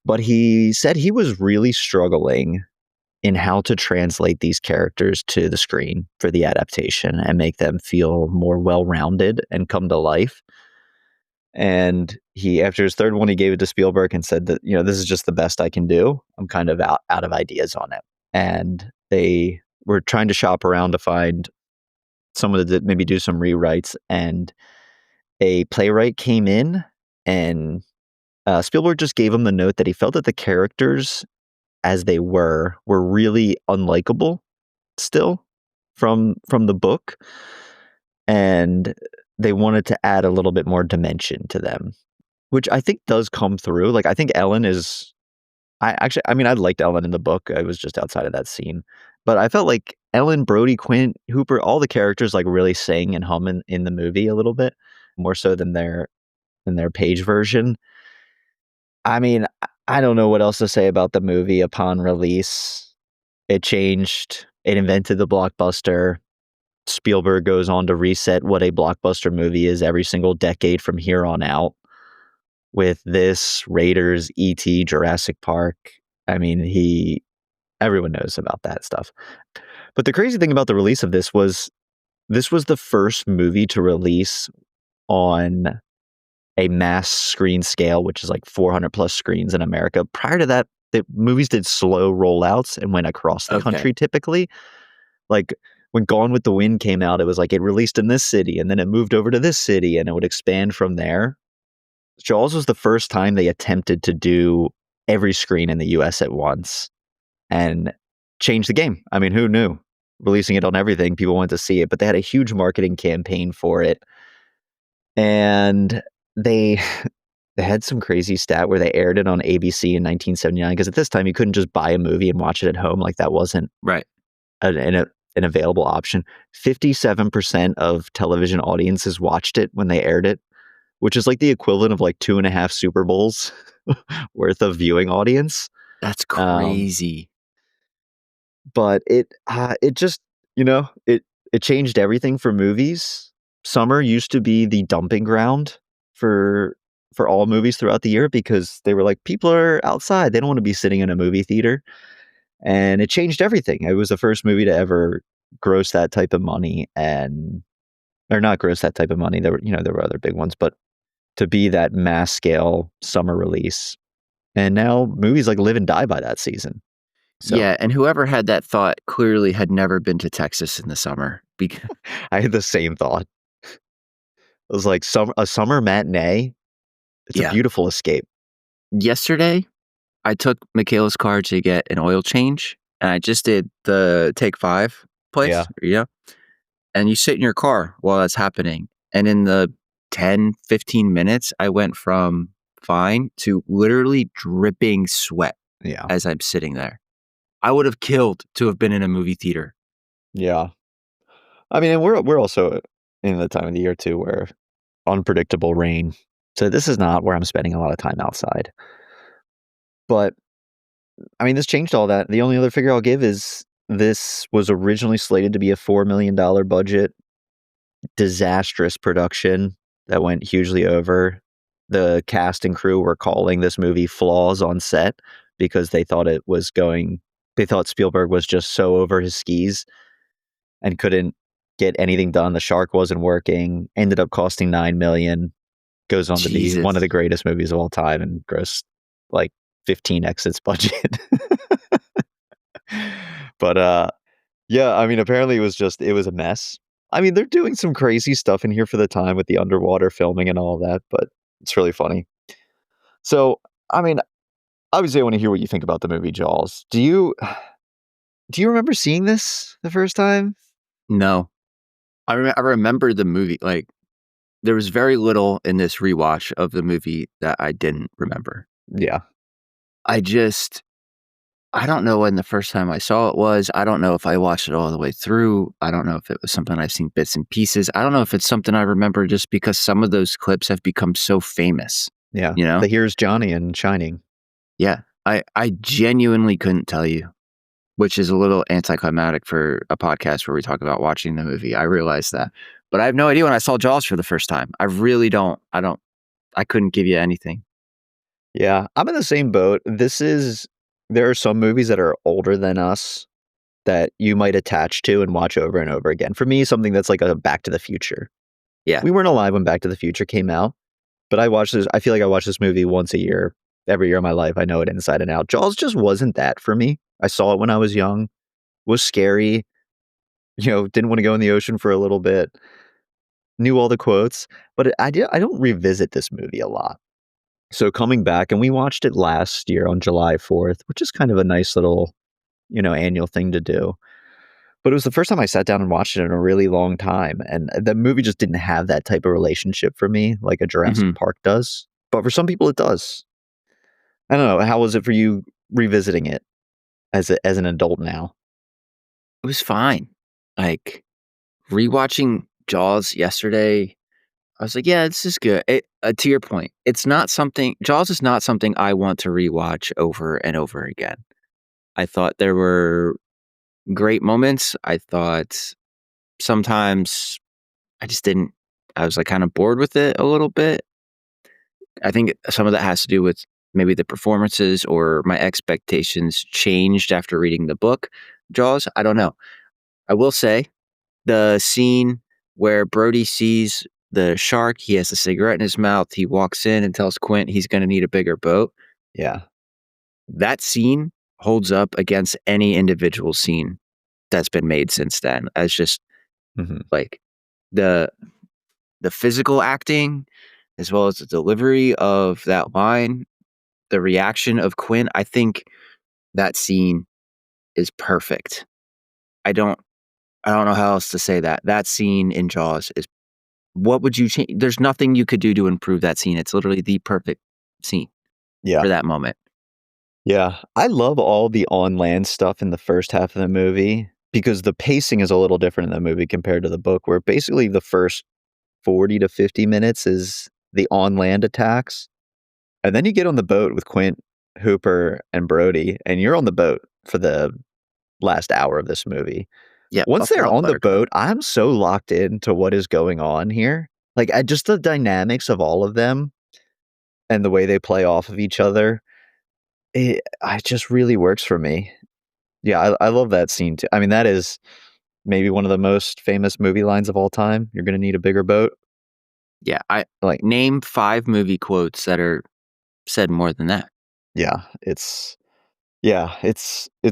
but he said he was really struggling in how to translate these characters to the screen for the adaptation and make them feel more well-rounded and come to life. And he, after his third one, he gave it to Spielberg and said that, this is just the best I can do. I'm kind of out of ideas on it. And they were trying to shop around to find someone to maybe do some rewrites. And a playwright came in, and Spielberg just gave him the note that he felt that the characters as they were really unlikable still from the book, and they wanted to add a little bit more dimension to them, which I think does come through. Like, I think Ellen is, I mean, I liked Ellen in the book. I was just outside of that scene, but I felt like Ellen, Brody, Quint, Hooper, all the characters like really sing and hum in the movie a little bit more so than their page version. I mean, I don't know what else to say about the movie upon release. It changed. It invented the blockbuster. Spielberg goes on to reset what a blockbuster movie is every single decade from here on out. With this, Raiders, E.T., Jurassic Park. I mean, everyone knows about that stuff. But the crazy thing about the release of this was the first movie to release on a mass screen scale, which is like 400 plus screens in America. Prior to that, the movies did slow rollouts and went across the country typically. Like, when Gone with the Wind came out, it was like it released in this city and then it moved over to this city and it would expand from there. Jaws was the first time they attempted to do every screen in the US at once and change the game. I mean, who knew? Releasing it on everything, people wanted to see it, but they had a huge marketing campaign for it. And they had some crazy stat where they aired it on ABC in 1979, because at this time you couldn't just buy a movie and watch it at home. Like, that wasn't right an available option. 57% of television audiences watched it when they aired it, which is like the equivalent of like 2.5 Super Bowls worth of viewing audience. That's crazy. But it just, it changed everything for movies. Summer used to be the dumping ground for all movies throughout the year, because they were like, people are outside. They don't want to be sitting in a movie theater. And it changed everything. It was the first movie to ever gross that type of money, or not gross that type of money. There were other big ones, but to be that mass scale summer release. And now movies like live and die by that season. So, yeah, and whoever had that thought clearly had never been to Texas in the summer. I had the same thought. It was like a summer matinee. It's a beautiful escape. Yesterday, I took Michaela's car to get an oil change, and I just did the Take 5 place. Yeah. And you sit in your car while that's happening. And in the 10, 15 minutes, I went from fine to literally dripping sweat. Yeah. as I'm sitting there. I would have killed to have been in a movie theater. Yeah. I mean, and we're also in the time of the year too where unpredictable rain. So this is not where I'm spending a lot of time outside. But I mean, this changed all that. The only other figure I'll give is this was originally slated to be a $4 million budget, disastrous production that went hugely over. The cast and crew were calling this movie flaws on set because they thought Spielberg was just so over his skis and couldn't get anything done. The shark wasn't working, ended up costing 9 million. Goes on to be one of Jesus. the greatest movies of all time and grossed like 15x its budget. But yeah, I mean apparently it was a mess. I mean, they're doing some crazy stuff in here for the time with the underwater filming and all of that, but it's really funny. So, I mean, obviously I want to hear what you think about the movie Jaws. Do you remember seeing this the first time? No. I remember the movie, like, there was very little in this rewatch of the movie that I didn't remember. Yeah. I just I don't know when the first time I saw it was. I don't know if I watched it all the way through. I don't know if it was something I've seen bits and pieces. I don't know if it's something I remember just because some of those clips have become so famous, Yeah. you know? The Here's Johnny in Shining. Yeah. I genuinely couldn't tell you, which is a little anticlimactic for a podcast where we talk about watching the movie. I realize that. But I have no idea when I saw Jaws for the first time. I really don't. I couldn't give you anything. Yeah, I'm in the same boat. There are some movies that are older than us that you might attach to and watch over and over again. For me, something that's like a Back to the Future. Yeah. We weren't alive when Back to the Future came out, but I feel like I watch this movie once a year, every year of my life. I know it inside and out. Jaws just wasn't that for me. I saw it when I was young, was scary, didn't want to go in the ocean for a little bit, knew all the quotes, but I don't revisit this movie a lot. So coming back, and we watched it last year on July 4th, which is kind of a nice little, annual thing to do. But it was the first time I sat down and watched it in a really long time. And the movie just didn't have that type of relationship for me, like a Jurassic Mhm. Park does. But for some people, it does. I don't know. How was it for you revisiting it as an adult now? It was fine. Like, rewatching Jaws yesterday, I was like, "Yeah, this is good." To your point, it's not something Jaws is not something I want to rewatch over and over again. I thought there were great moments. I thought sometimes I just didn't I was, like, kinda bored with it a little bit. I think some of that has to do with maybe the performances or my expectations changed after reading the book, Jaws. I don't know. I will say the scene where Brody sees the shark, he has a cigarette in his mouth, he walks in and tells Quint he's gonna need a bigger boat. Yeah. That scene holds up against any individual scene that's been made since then as just, Hmm. like, the the physical acting as well as the delivery of that line, the reaction of Quint. I think that scene is perfect. I don't I don't know how else to say that. That scene in Jaws is what would you change? There's nothing you could do to improve that scene. It's literally the perfect scene Yeah. for that moment. Yeah. I love all the on land stuff in the first half of the movie because the pacing is a little different in the movie compared to the book, where basically the first 40 to 50 minutes is the on land attacks. And then you get on the boat with Quint, Hooper, and Brody, and you're on the boat for the last hour of this movie. Yeah, Once buckle they're up, on the buttercup. boat, I'm so locked into what is going on here. Like, just the dynamics of all of them and the way they play off of each other, it just really works for me. Yeah, I love that scene too. I mean, that is maybe one of the most famous movie lines of all time. You're gonna need a bigger boat. Yeah, I Like, name 5 movie quotes that are said more than that. yeah, it's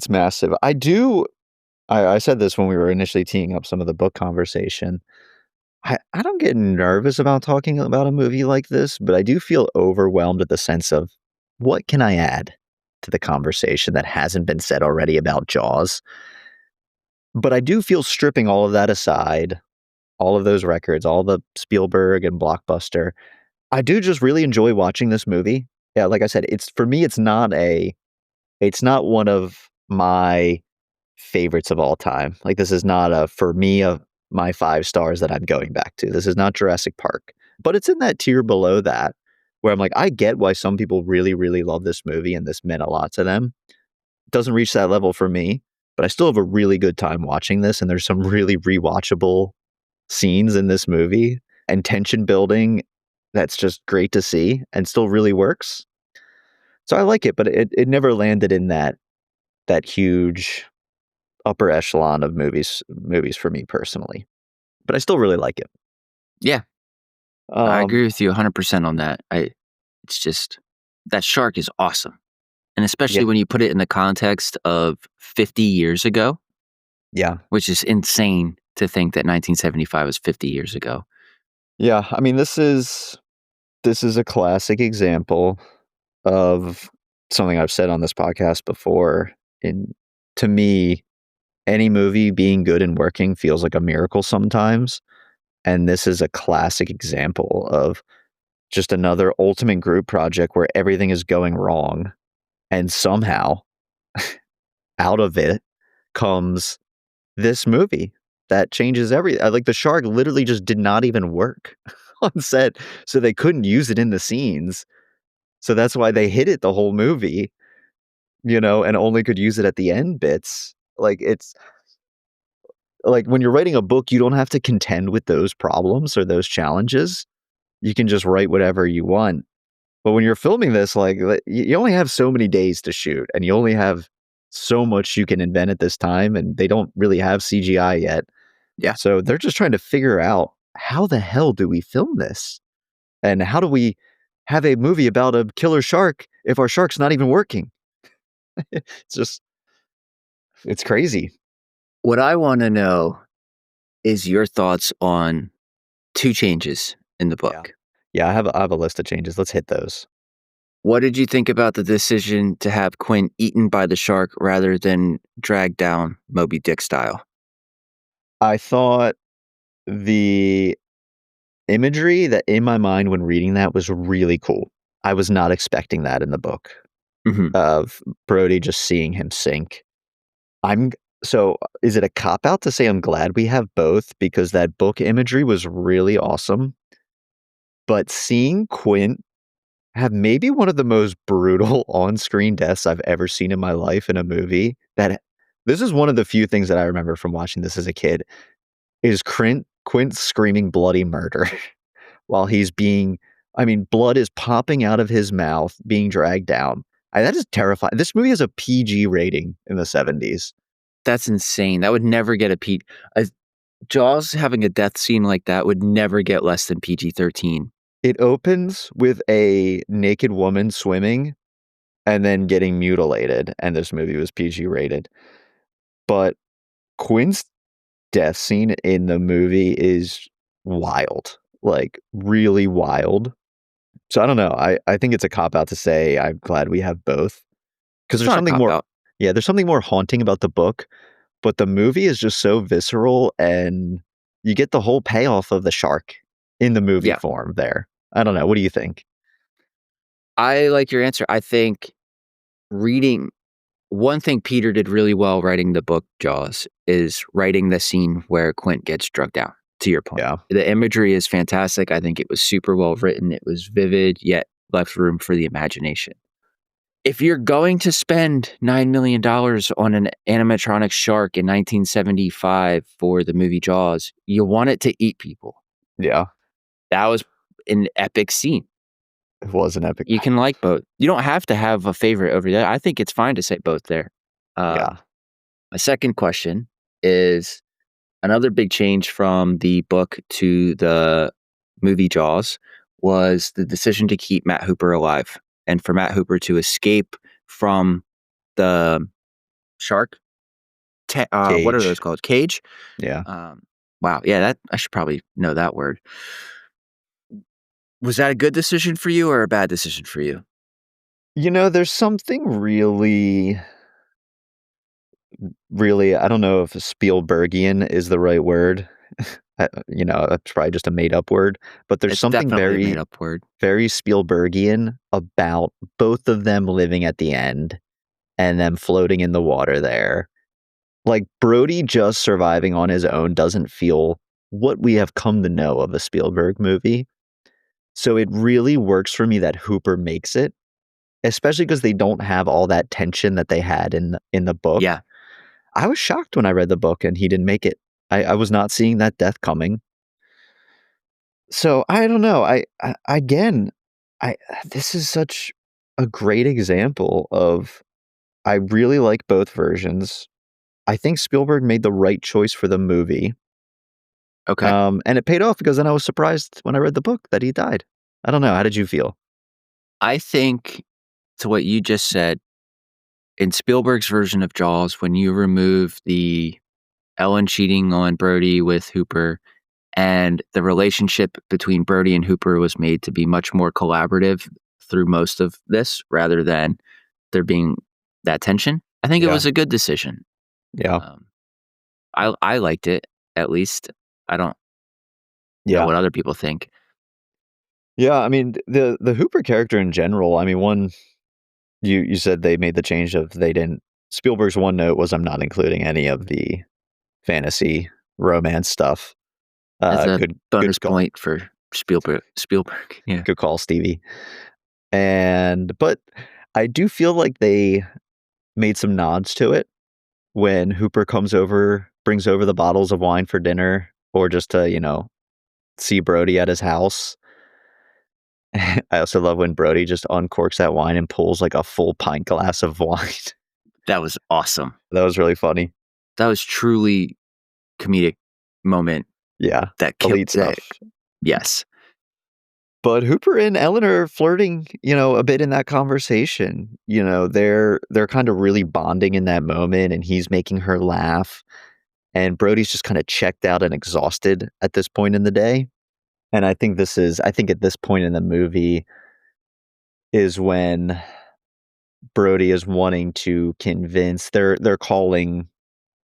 massive. I said this when we were initially teeing up some of the book conversation. I don't get nervous about talking about a movie like this, but I do feel overwhelmed at the sense of what can I add to the conversation that hasn't been said already about Jaws? But I do feel stripping all of that aside, all of those records, all the Spielberg and blockbuster. I do just really enjoy watching this movie. Yeah, like I said, it's for me, it's not a It's not one of my favorites of all time. Like, this is not for me, my 5 stars that I'm going back to. This is not Jurassic Park, but it's in that tier below that where I'm like, I get why some people really, really love this movie and this meant a lot to them. It doesn't reach that level for me, but I still have a really good time watching this, and there's some really rewatchable scenes in this movie and tension building that's just great to see and still really works. So I like it, but it never landed in that huge upper echelon of movies for me personally. But I still really like it. Yeah, I Um, agree with you 100% on that. It's just that shark is awesome. And yeah, especially when you put it in the context of 50 years ago, yeah, which is insane to think that 1975 was 50 years ago. yeah. I mean, this is a classic example of something I've said on this podcast before. And to me, any movie being good and working feels like a miracle sometimes. And this is a classic example of just another ultimate group project where everything is going wrong. And somehow out of it comes this movie that changes everything. Like, the shark literally just did not even work on set. So they couldn't use it in the scenes. So that's why they hid it the whole movie, and only could use it at the end bits. Like, it's like when you're writing a book, you don't have to contend with those problems or those challenges. You can just write whatever you want. But when you're filming this, like, you only have so many days to shoot, and you only have so much you can invent at this time, and they don't really have CGI yet. Yeah. So they're just trying to figure out, how the hell do we film this? And how do we have a movie about a killer shark if our shark's not even working? It's just it's crazy. What I want to know is your thoughts on two changes in the Yeah. book. Yeah, I have a list of changes. Let's hit those. What did you think about the decision to have Quint eaten by the shark rather than dragged down Moby Dick style? I thought the imagery that in my mind when reading that was really cool. I was not expecting that in the book Mhm. of Brody just seeing him sink. I'm so is it a cop out to say I'm glad we have both because that book imagery was really awesome, but seeing Quint have maybe one of the most brutal on-screen deaths I've ever seen in my life in a movie, that this is one of the few things that I remember from watching this as a kid, is Quint screaming bloody murder while he's being blood is popping out of his mouth, being dragged down. That is terrifying. This movie has a PG rating in the 70s. That's insane. That would never get a P. Jaws having a death scene like that would never get less than PG-13. It opens with a naked woman swimming and then getting mutilated, and this movie was PG rated. But Quint's death scene in the movie is wild, like, really wild. So I don't know. I think it's a cop out to say I'm glad we have both, because It's there's not a something cop more. out. Yeah, there's something more haunting about the book, but the movie is just so visceral, and you get the whole payoff of the shark in the movie Yeah. form there. I don't know. What do you think? I like your answer. I think reading one thing Peter did really well writing the book Jaws is writing the scene where Quint gets drugged down, to your point. Yeah. The imagery is fantastic. I think it was super well written. It was vivid, yet left room for the imagination. If you're going to spend $9 million on an animatronic shark in 1975 for the movie Jaws, you want it to eat people. Yeah. That was an epic scene. It was an epic. You can like both. You don't have to have a favorite over there. I think it's fine to say both there. Yeah. My second question is another big change from the book to the movie Jaws was the decision to keep Matt Hooper alive and for Matt Hooper to escape from the shark. What are those Cage. called? Cage? Yeah. Wow. Yeah, that I should probably know that word. Was that a good decision for you or a bad decision for you? There's something really, really, I don't know if Spielbergian is the right word. That's probably just a made up word, but there's It's something definitely a very, made up word. very Spielbergian about both of them living at the end and them floating in the water there. Like, Brody just surviving on his own doesn't feel what we have come to know of a Spielberg movie. So it really works for me that Hooper makes it, especially because they don't have all that tension that they had in the book. Yeah. I was shocked when I read the book and he didn't make it. I was not seeing that death coming. So I don't know. I again, I this is such a great example of I really like both versions. I think Spielberg made the right choice for the movie. Okay. And it paid off because then I was surprised when I read the book that he died. I don't know. How did you feel? I think to what you just said, in Spielberg's version of Jaws, when you remove the Ellen cheating on Brody with Hooper, and the relationship between Brody and Hooper was made to be much more collaborative through most of this rather than there being that tension. I think it Yeah. was a good decision. Yeah. Um, I liked it, at least. I don't know Yeah. what other people think. Yeah. I mean, the Hooper character in general, I mean, one you said they made the change of they didn't Spielberg's one note was I'm not including any of the fantasy romance stuff. As a Good bonus call. point for Spielberg, yeah. Good call, Stevie. But I do feel like they made some nods to it when Hooper brings over the bottles of wine for dinner or just to, see Brody at his house. I also love when Brody just uncorks that wine and pulls like a full pint glass of wine. That was awesome. That was really funny. That was truly comedic moment Yeah. that killed Elite that. stuff. Yes. But Hooper and Ellen are flirting, a bit in that conversation. They're kind of really bonding in that moment and he's making her laugh. And Brody's just kind of checked out and exhausted at this point in the day. And I think at this point in the movie is when Brody is wanting to convince they're calling,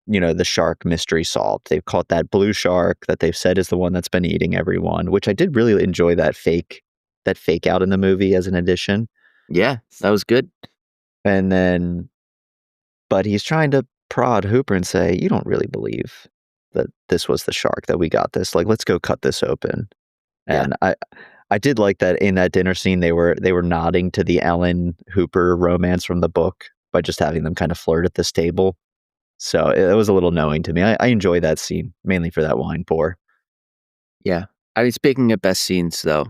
the shark mystery solved. They've caught that blue shark that they've said is the one that's been eating everyone, which I did really enjoy that fake out in the movie as an addition. Yeah, that was good. And then but he's trying to prod Hooper and say, "You don't really believe that this was the shark, that we got this. Like, let's go cut this open." Yeah. And I did like that in that dinner scene, they were nodding to the Ellen Hooper romance from the book by just having them kind of flirt at this table. So it was a little knowing to me. I enjoy that scene, mainly for that wine pour. Yeah. I mean, speaking of best scenes, though,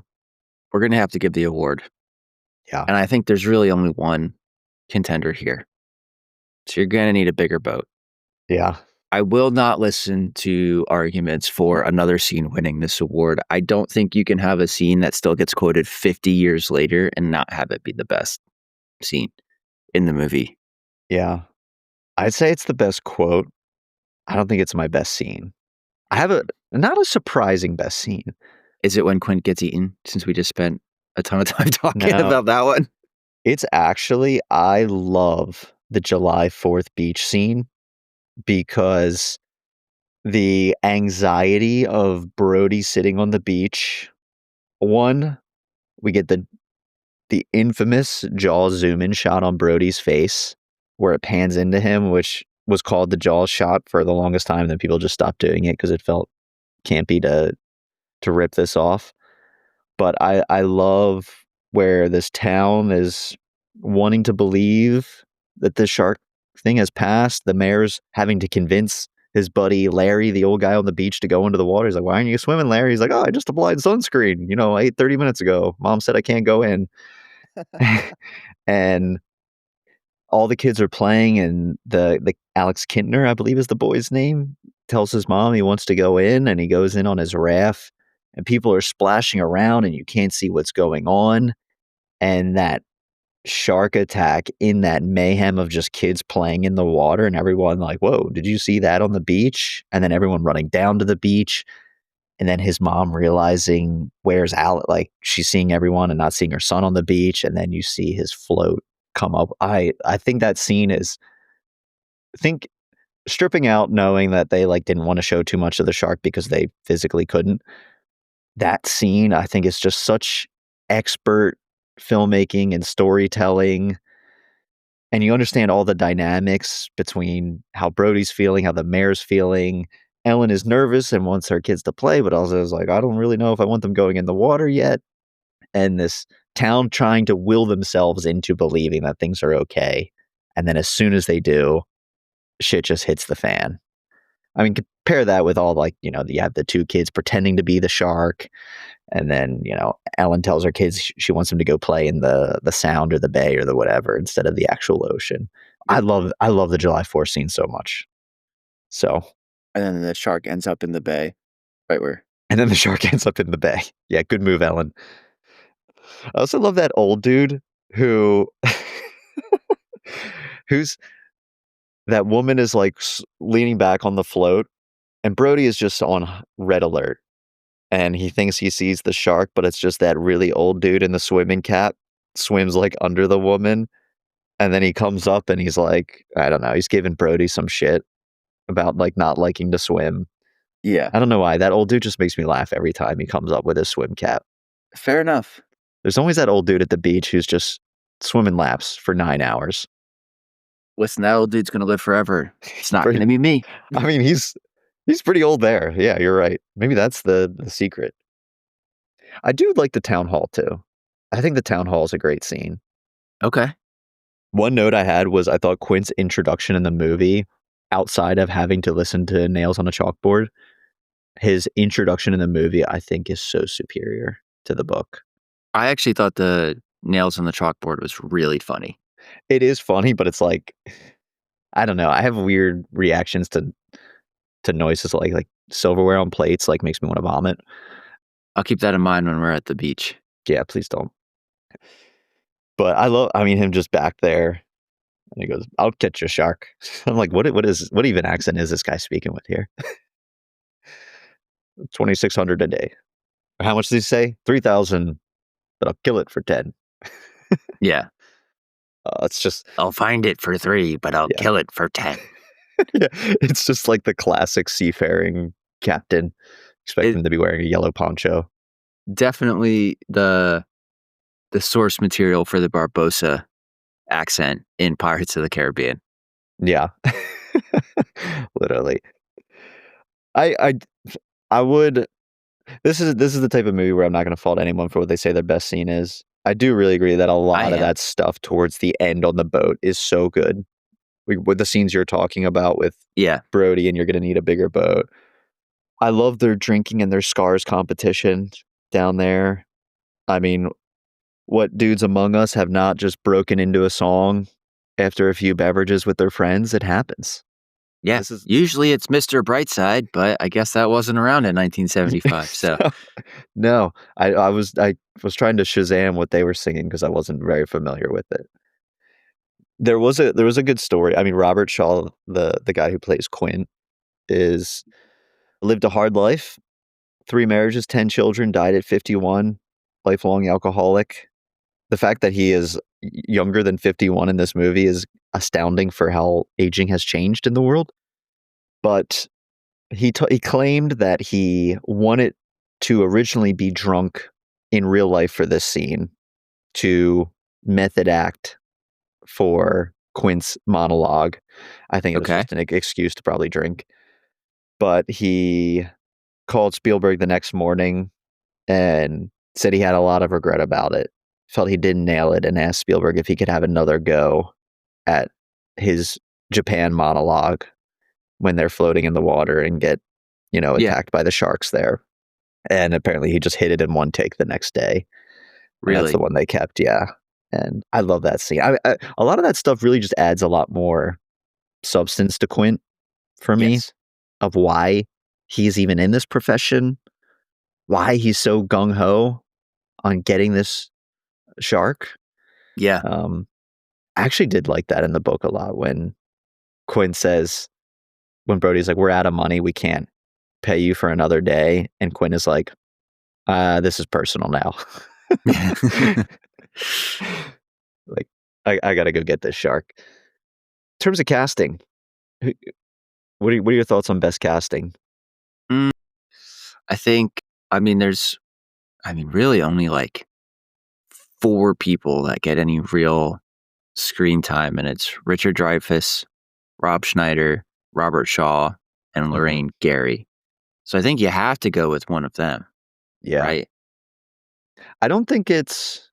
we're going to have to give the award. Yeah. And I think there's really only one contender here. So you're going to need a bigger boat. Yeah. I will not listen to arguments for another scene winning this award. I don't think you can have a scene that still gets quoted 50 years later and not have it be the best scene in the movie. Yeah. I'd say it's the best quote. I don't think it's my best scene. I have not a surprising best scene. Is it when Quint gets eaten, since we just spent a ton of time talking No. about that one? It's actually, I love the July 4th beach scene because the anxiety of Brody sitting on the beach. One, we get the infamous Jaws zoom in shot on Brody's face where it pans into him, which was called the Jaws shot for the longest time. Then people just stopped doing it because it felt campy to rip this off. But I love where this town is wanting to believe that the shark thing has passed. The mayor's having to convince his buddy Larry, the old guy on the beach, to go into the water. He's like, "Why aren't you swimming, Larry?" He's like, "Oh, I just applied sunscreen. I ate 30 minutes ago. Mom said I can't go in." And all the kids are playing, and the Alex Kintner, I believe is the boy's name, tells his mom he wants to go in, and he goes in on his raft, and people are splashing around, and you can't see what's going on. And that shark attack in that mayhem of just kids playing in the water and everyone like, "Whoa, did you see that on the beach?" And then everyone running down to the beach. And then his mom realizing where's Alex, like she's seeing everyone and not seeing her son on the beach. And then you see his float come up. I think that scene is, I think stripping out knowing that they like didn't want to show too much of the shark because they physically couldn't. That scene, I think, is just such expert filmmaking and storytelling. and you understand all the dynamics between how Brody's feeling, how the mayor's feeling. Ellen is nervous and wants her kids to play, but also is like, I don't really know if I want them going in the water yet. And this town trying to will themselves into believing that things are okay. And then as soon as they do, shit just hits the fan. I mean, compare that with all like, you have the two kids pretending to be the shark. And then, Ellen tells her kids she wants them to go play in the sound or the bay or the whatever instead of the actual ocean. Yep. I love the July 4th scene so much. So, and then the shark ends up in the bay, right where. And then the shark ends up in the bay. Yeah, good move, Ellen. I also love that old dude who who's that woman is like leaning back on the float, and Brody is just on red alert. And he thinks he sees the shark, but it's just that really old dude in the swimming cap swims like under the woman. And then he comes up and he's like, I don't know, he's giving Brody some shit about like not liking to swim. Yeah. I don't know why. That old dude just makes me laugh every time he comes up with his swim cap. Fair enough. There's always that old dude at the beach who's just swimming laps for 9 hours. Listen, that old dude's gonna live forever. It's not gonna be me. I mean, he's pretty old there. Yeah, you're right. Maybe that's the secret. I do like the town hall too. I think the town hall is a great scene. Okay. One note I had was I thought Quint's introduction in the movie, outside of having to listen to nails on a chalkboard, his introduction in the movie, I think, is so superior to the book. I actually thought the nails on the chalkboard was really funny. It is funny, but it's like, I don't know. I have weird reactions to noises like silverware on plates, like makes me want to vomit. I'll keep that in mind when we're at the beach. Yeah, please don't. But I mean, him just back there, and he goes, "I'll catch a shark." I'm like, what even accent is this guy speaking with here? 2,600 a day. How much did he say? 3,000, but I'll kill it for 10. Yeah. It's just, I'll find it for 3, but I'll kill it for 10. Yeah, it's just like the classic seafaring captain. Expect him to be wearing a yellow poncho. Definitely the source material for the Barbossa accent in Pirates of the Caribbean. Yeah. Literally. I would. This is the type of movie where I'm not going to fault anyone for what they say their best scene is. I do really agree that a lot of that stuff towards the end on the boat is so good. With the scenes you're talking about with Brody, and you're going to need a bigger boat. I love their drinking and their scars competition down there. I mean, what dudes among us have not just broken into a song after a few beverages with their friends? It happens. Yeah, usually it's Mr. Brightside, but I guess that wasn't around in 1975. So no, I was trying to Shazam what they were singing because I wasn't very familiar with it. There was a good story. I mean, Robert Shaw, the guy who plays Quint, lived a hard life. 3 marriages, 10 children, died at 51, lifelong alcoholic. The fact that he is younger than 51 in this movie is astounding for how aging has changed in the world. But he claimed that he wanted to originally be drunk in real life for this scene to method act for Quint's monologue. I think it was just an excuse to probably drink. But he called Spielberg the next morning and said he had a lot of regret about it. Felt he didn't nail it, and asked Spielberg if he could have another go at his Japan monologue when they're floating in the water and get, attacked by the sharks there. And apparently he just hit it in one take the next day. Really? And that's the one they kept, yeah. And I love that scene. A lot of that stuff really just adds a lot more substance to Quint for me, of why he's even in this profession, why he's so gung-ho on getting this shark. Yeah. I actually did like that in the book a lot when Quint says, when Brody's like, we're out of money, we can't pay you for another day. And Quint is like, this is personal now. Like, I gotta go get this shark. In terms of casting, what are your thoughts on best casting? I think, there's really only like 4 people that get any real screen time, and it's Richard Dreyfuss, Rob Schneider, Robert Shaw, and Mhm. Lorraine Gary. So I think you have to go with one of them, Yeah. right? I don't think it's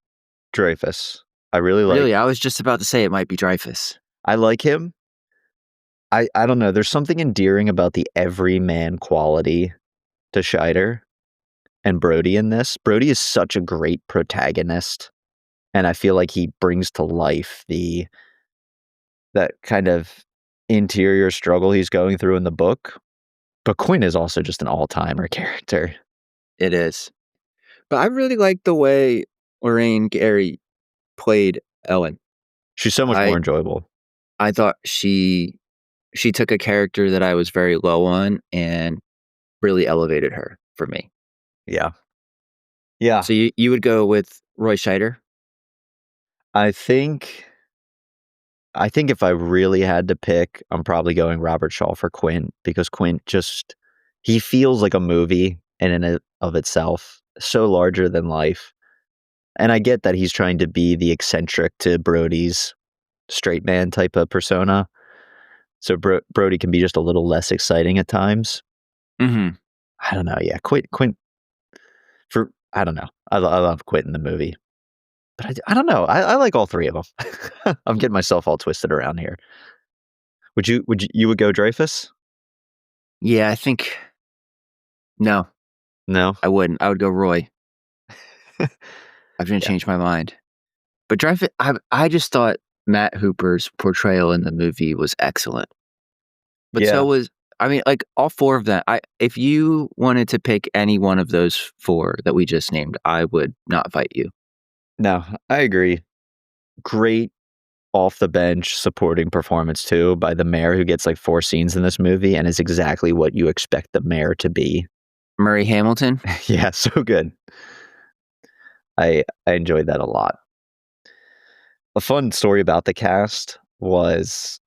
Dreyfus. I really Really, I was just about to say it might be Dreyfuss. I like him. I don't know, there's something endearing about the everyman quality to Scheider and Brody in this. Brody is such a great protagonist, and I feel like he brings to life that kind of interior struggle he's going through in the book. But Quinn is also just an all-timer character. It is. But I really like the way Lorraine Gary played Ellen. She's so much more I enjoyable. I thought she took a character that I was very low on and really elevated her for me. Yeah. Yeah. So you would go with Roy Scheider? I think I think if I really had to pick, I'm probably going Robert Shaw for Quint because Quint just he feels like a movie in and of itself, so larger than life. And I get that he's trying to be the eccentric to Brody's straight man type of persona. So Brody can be just a little less exciting at times. Mhm. I don't know. Yeah, Quint for I don't know. I love Quint in the movie, but I don't know. I like all three of them. I'm getting myself all twisted around here. You would go Dreyfus? Yeah, I think no, No. I wouldn't. I would go Roy. I was gonna Yeah. change my mind. But Dreyfuss, I just thought Matt Hooper's portrayal in the movie was excellent. But so Yeah. was I mean, like, all 4 of them. I if you wanted to pick any one of those 4 that we just named, I would not fight you. No, I agree. Great off the bench supporting performance too by the mayor who gets like 4 scenes in this movie and is exactly what you expect the mayor to be. Murray Hamilton? Yeah, so good. I enjoyed that a lot. A fun story about the cast was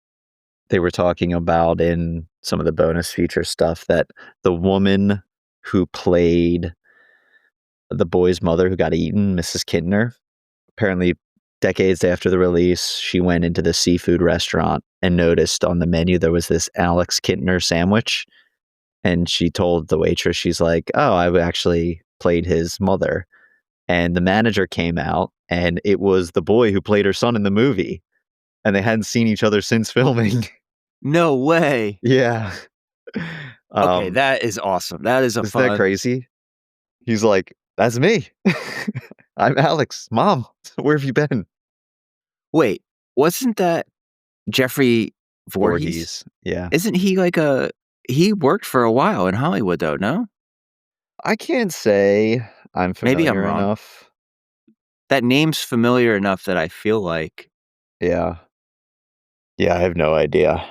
they were talking about in some of the bonus feature stuff that the woman who played the boy's mother who got eaten, Mrs. Kintner, apparently decades after the release, she went into the seafood restaurant and noticed on the menu there was this Alex Kintner sandwich. And she told the waitress, she's like, "Oh, I actually played his mother." And the manager came out, and it was the boy who played her son in the movie. And they hadn't seen each other since filming. No way. Yeah. Okay, Um, that is awesome. That is a isn't that fun crazy? He's like, "That's me. I'm Alex. Mom, where have you been?" Wait, wasn't that Jeffrey Voorhees? Voorhees. Yeah. Isn't he like a he worked for a while in Hollywood though, no? I can't say I'm Maybe I'm familiar wrong. enough. That name's familiar enough that I feel like Yeah. Yeah, I have no idea.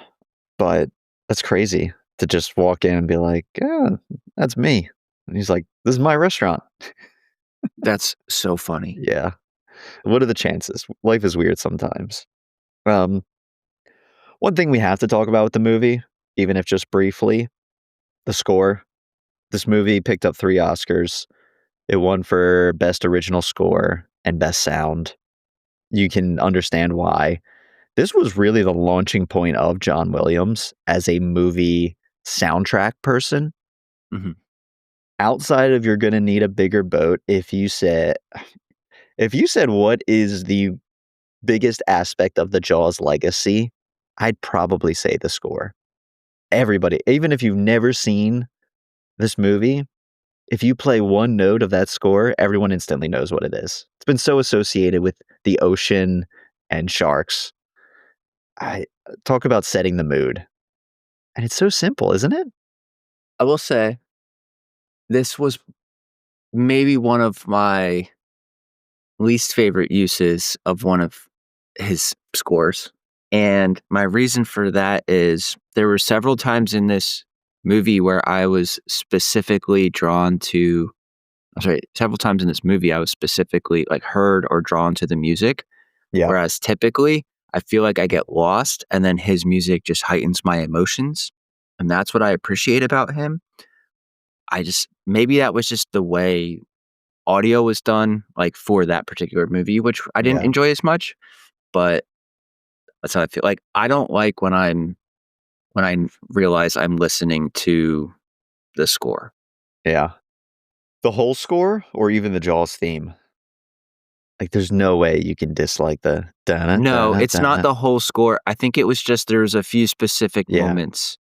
But that's crazy to just walk in and be like, "Yeah, that's me." And he's like, "This is my restaurant." that's so funny. Yeah. What are the chances? Life is weird sometimes. Um, one thing we have to talk about with the movie, even if just briefly, the score. This movie picked up 3 Oscars. It won for Best Original Score and Best Sound. You can understand why. This was really the launching point of John Williams as a movie soundtrack person. Mhm. Outside of "You're Gonna Need a Bigger Boat," if you said what is the biggest aspect of the Jaws legacy, I'd probably say the score. Everybody, even if you've never seen this movie, if you play one note of that score, everyone instantly knows what it is. It's been so associated with the ocean and sharks. I talk about setting the mood. And it's so simple, isn't it? I will say this was maybe one of my least favorite uses of one of his scores. And my reason for that is there were several times in this movie where I was specifically drawn to, I'm sorry, several times in this movie I was specifically like heard or drawn to the music. Yeah. Whereas typically I feel like I get lost and then his music just heightens my emotions. And that's what I appreciate about him. Maybe that was just the way audio was done, like, for that particular movie, which I didn't Yeah. enjoy as much, but That's how I feel. Like, I don't like when I realize I'm listening to the score. Yeah. The whole score or even the Jaws theme? Like, there's no way you can dislike the da No, da it's not da. the whole score. I think it was just there's a few specific Yeah. moments.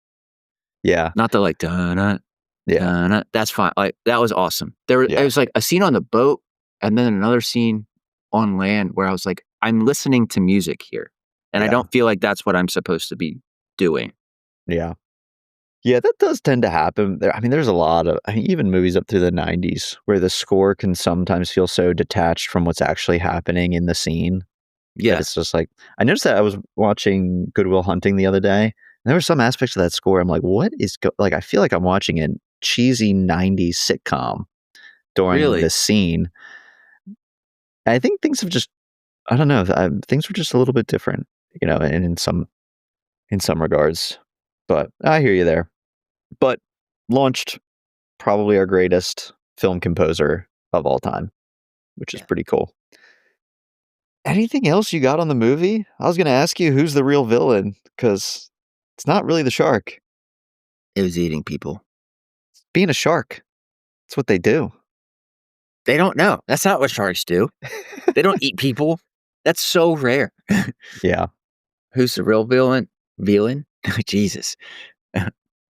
Yeah. Not the like da-na, Yeah. da-na. That's fine. Like, that was awesome. It Yeah. was like a scene on the boat and then another scene on land where I was like, I'm listening to music here. And I Yeah. don't feel like that's what I'm supposed to be doing. Yeah. Yeah, that does tend to happen. There's a lot of even movies up through the 90s where the score can sometimes feel so detached from what's actually happening in the scene that Yeah, it's just like I noticed that I was watching Good Will Hunting the other day, and there were some aspects of that score I'm like, "What is like, I feel like I'm watching a cheesy 90s sitcom during really. this scene." I think things have just I don't know, things were just a little bit different, and in some regards, but I hear you there. But launched probably our greatest film composer of all time, which is Yeah. pretty cool. Anything else you got on the movie? I was gonna ask you who's the real villain, because it's not really the shark. It was eating people. Being a shark, it's what they do. They don't know. That's not what sharks do. They don't eat people. That's so rare. Yeah, Who's the real villain? Villain? Jesus. I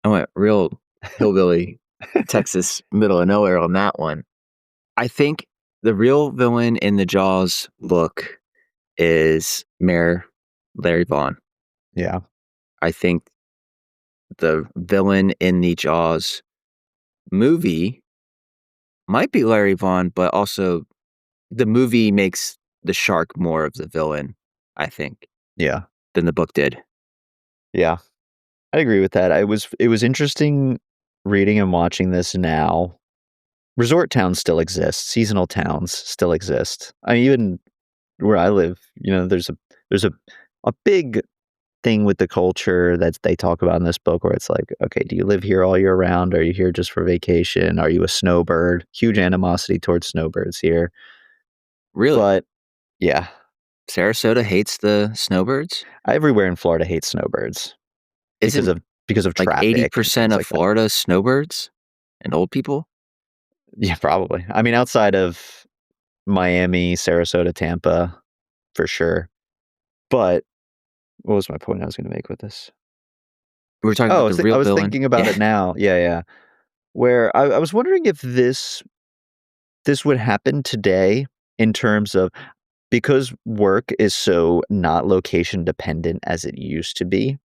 went real hillbilly Texas middle of nowhere on that one. I think the real villain in the Jaws book is Mayor Larry Vaughn. yeah, I think the villain in the Jaws movie might be Larry Vaughn, but also the movie makes the shark more of the villain, I think, yeah, than the book did. yeah. I agree with that. It was interesting reading and watching this now. Resort towns still exist. Seasonal towns still exist. I mean, even where I live, there's a big thing with the culture that they talk about in this book where it's like, okay, do you live here all year round? Are you here just for vacation? Are you a snowbird? Huge animosity towards snowbirds here. Really? But yeah, Sarasota hates the snowbirds? everywhere in Florida hates snowbirds because Isn't of like traffic and 80% things of like that. Florida snowbirds and old people? Yeah, probably. I mean, outside of Miami, Sarasota, Tampa, for sure. But what was my point I was going to make with this? We were talking Oh, about the I real was villain? thinking about Yeah. it now. Yeah, yeah. Where I was wondering if this would happen today in terms of because work is so not location dependent as it used to be.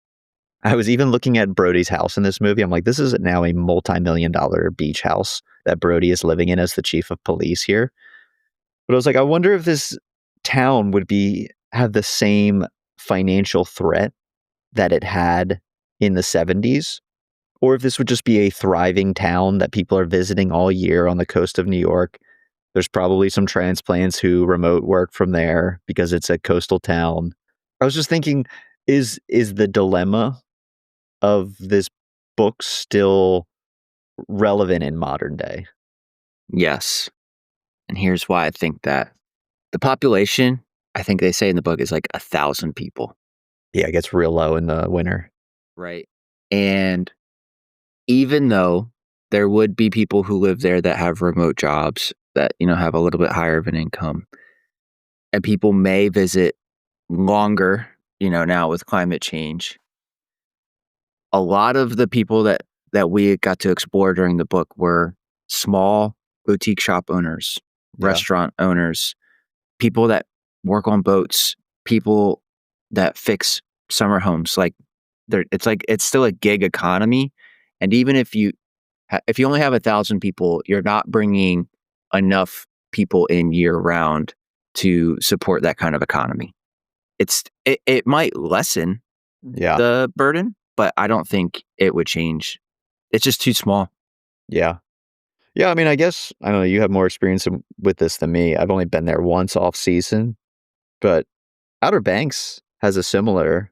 I was even looking at Brody's house in this movie. I'm like, this is now a multi-million-dollar beach house that Brody is living in as the chief of police here. But I was like, I wonder if this town would have the same financial threat that it had in the 70s, or if this would just be a thriving town that people are visiting all year on the coast of New York. There's probably some transplants who remote work from there because it's a coastal town. I was just thinking, is the dilemma of this book still relevant in modern day? Yes. And here's why I think that. The population, I think they say in the book, is like 1,000 people, Yeah, it gets real low in the winter. right? And even though there would be people who live there that have remote jobs that, have a little bit higher of an income, and people may visit longer, now with climate change, a lot of the people that we got to explore during the book were small boutique shop owners, Yeah, restaurant owners, people that work on boats, people that fix summer homes. It's still a gig economy, and even if you only have 1,000 people, you're not bringing enough people in year round to support that kind of economy. It might lessen yeah, the burden, but I don't think it would change. It's just too small. yeah. Yeah, I mean, I guess, I don't know, you have more experience with this than me. I've only been there once off season, but Outer Banks has a similar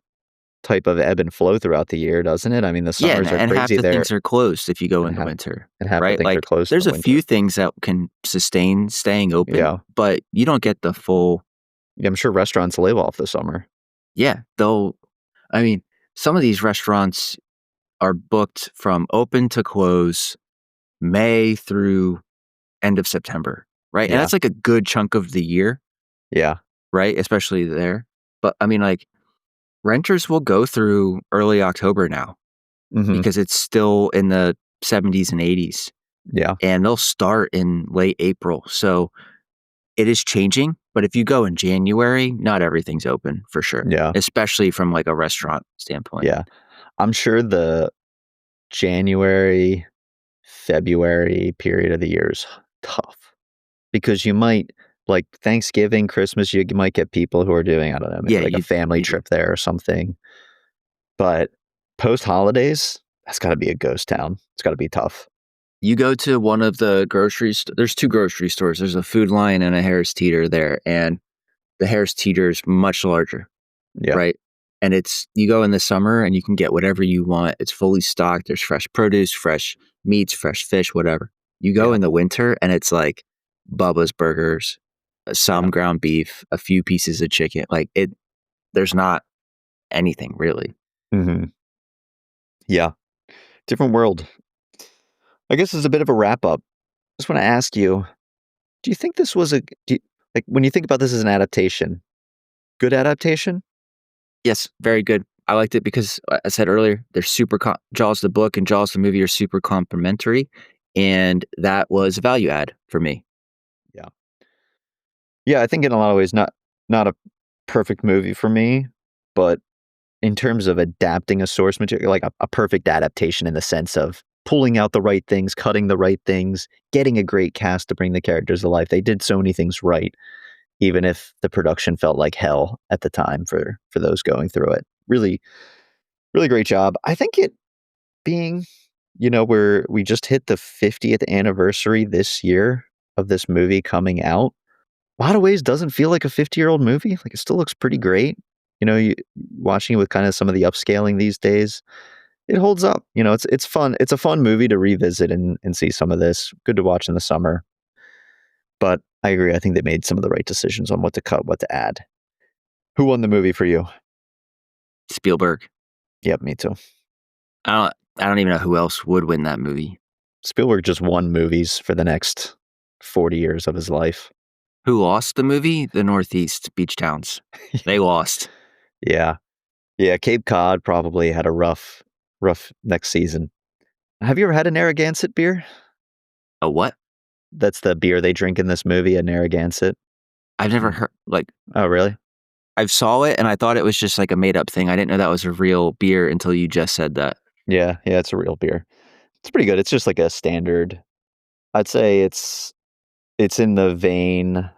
type of ebb and flow throughout the year, doesn't it? I mean, the Yeah, and, summers are and half crazy the there, things are closed if you go and in the winter, half the right? things are Like closed in there's the a few winter. things that can sustain staying open, Yeah. but you don't get the full. Yeah, I'm sure restaurants live off the summer. Yeah, I mean, some of these restaurants are booked from open to close May through end of September, right? And Yeah. that's like a good chunk of the year, Yeah. right? Especially there. But I mean, like, renters will go through early October now Mhm. because it's still in the 70s and 80s, Yeah. and they'll start in late April. So it is changing, but if you go in January, not everything's open for sure, Yeah. especially from like a restaurant standpoint. Yeah. I'm sure the January, February period of the year is tough because you might like Thanksgiving, Christmas, you might get people who are doing, I don't know, maybe Yeah, like a family you do. trip there or something. But post holidays, that's gotta be a ghost town. It's gotta be tough. You go to one of the there's 2 grocery stores. There's a Food Lion and a Harris Teeter there, and the Harris Teeter is much larger, Yeah. right? And you go in the summer and you can get whatever you want. It's fully stocked. There's fresh produce, fresh meats, fresh fish, whatever. You go Yeah. in the winter and it's like Bubba's Burgers, Yeah. some ground beef, a few pieces of chicken. There's not anything really. Mhm. Yeah. Different world. I guess as a bit of a wrap up, just wanna ask you, do you think this was a do you like, when you think about this as an adaptation, good adaptation? Yes, very good. I liked it because I said earlier, they're Jaws the book and Jaws the movie are super complementary, and that was a value add for me. Yeah. Yeah, I think in a lot of ways, not a perfect movie for me, but in terms of adapting a source material, like a perfect adaptation in the sense of pulling out the right things, cutting the right things, getting a great cast to bring the characters to life. They did so many things right, even if the production felt like hell at the time for those going through it. Really, really great job. I think it being, we just hit the 50th anniversary this year of this movie coming out. A lot of ways doesn't feel like a 50-year-old movie. Like it still looks pretty great. You watching it with kind of some of the upscaling these days, it holds up. It's fun. It's a fun movie to revisit and see some of this. Good to watch in the summer. But I agree. I think they made some of the right decisions on what to cut, what to add. Who won the movie for you? Spielberg. Yep, me too. I don't even know who else would win that movie. Spielberg just won movies for the next 40 years of his life. Who lost the movie? The Northeast beach towns. They lost. Yeah. Yeah, Cape Cod probably had a rough next season. Have you ever had a Narragansett beer? A what? That's the beer they drink in this movie, a Narragansett. I've never Mm. heard Oh, really? I saw it and I thought it was just like a made up thing. I didn't know that was a real beer until you just said that. Yeah, yeah, it's a real beer. It's pretty good. It's just like a standard. I'd say it's in the vein.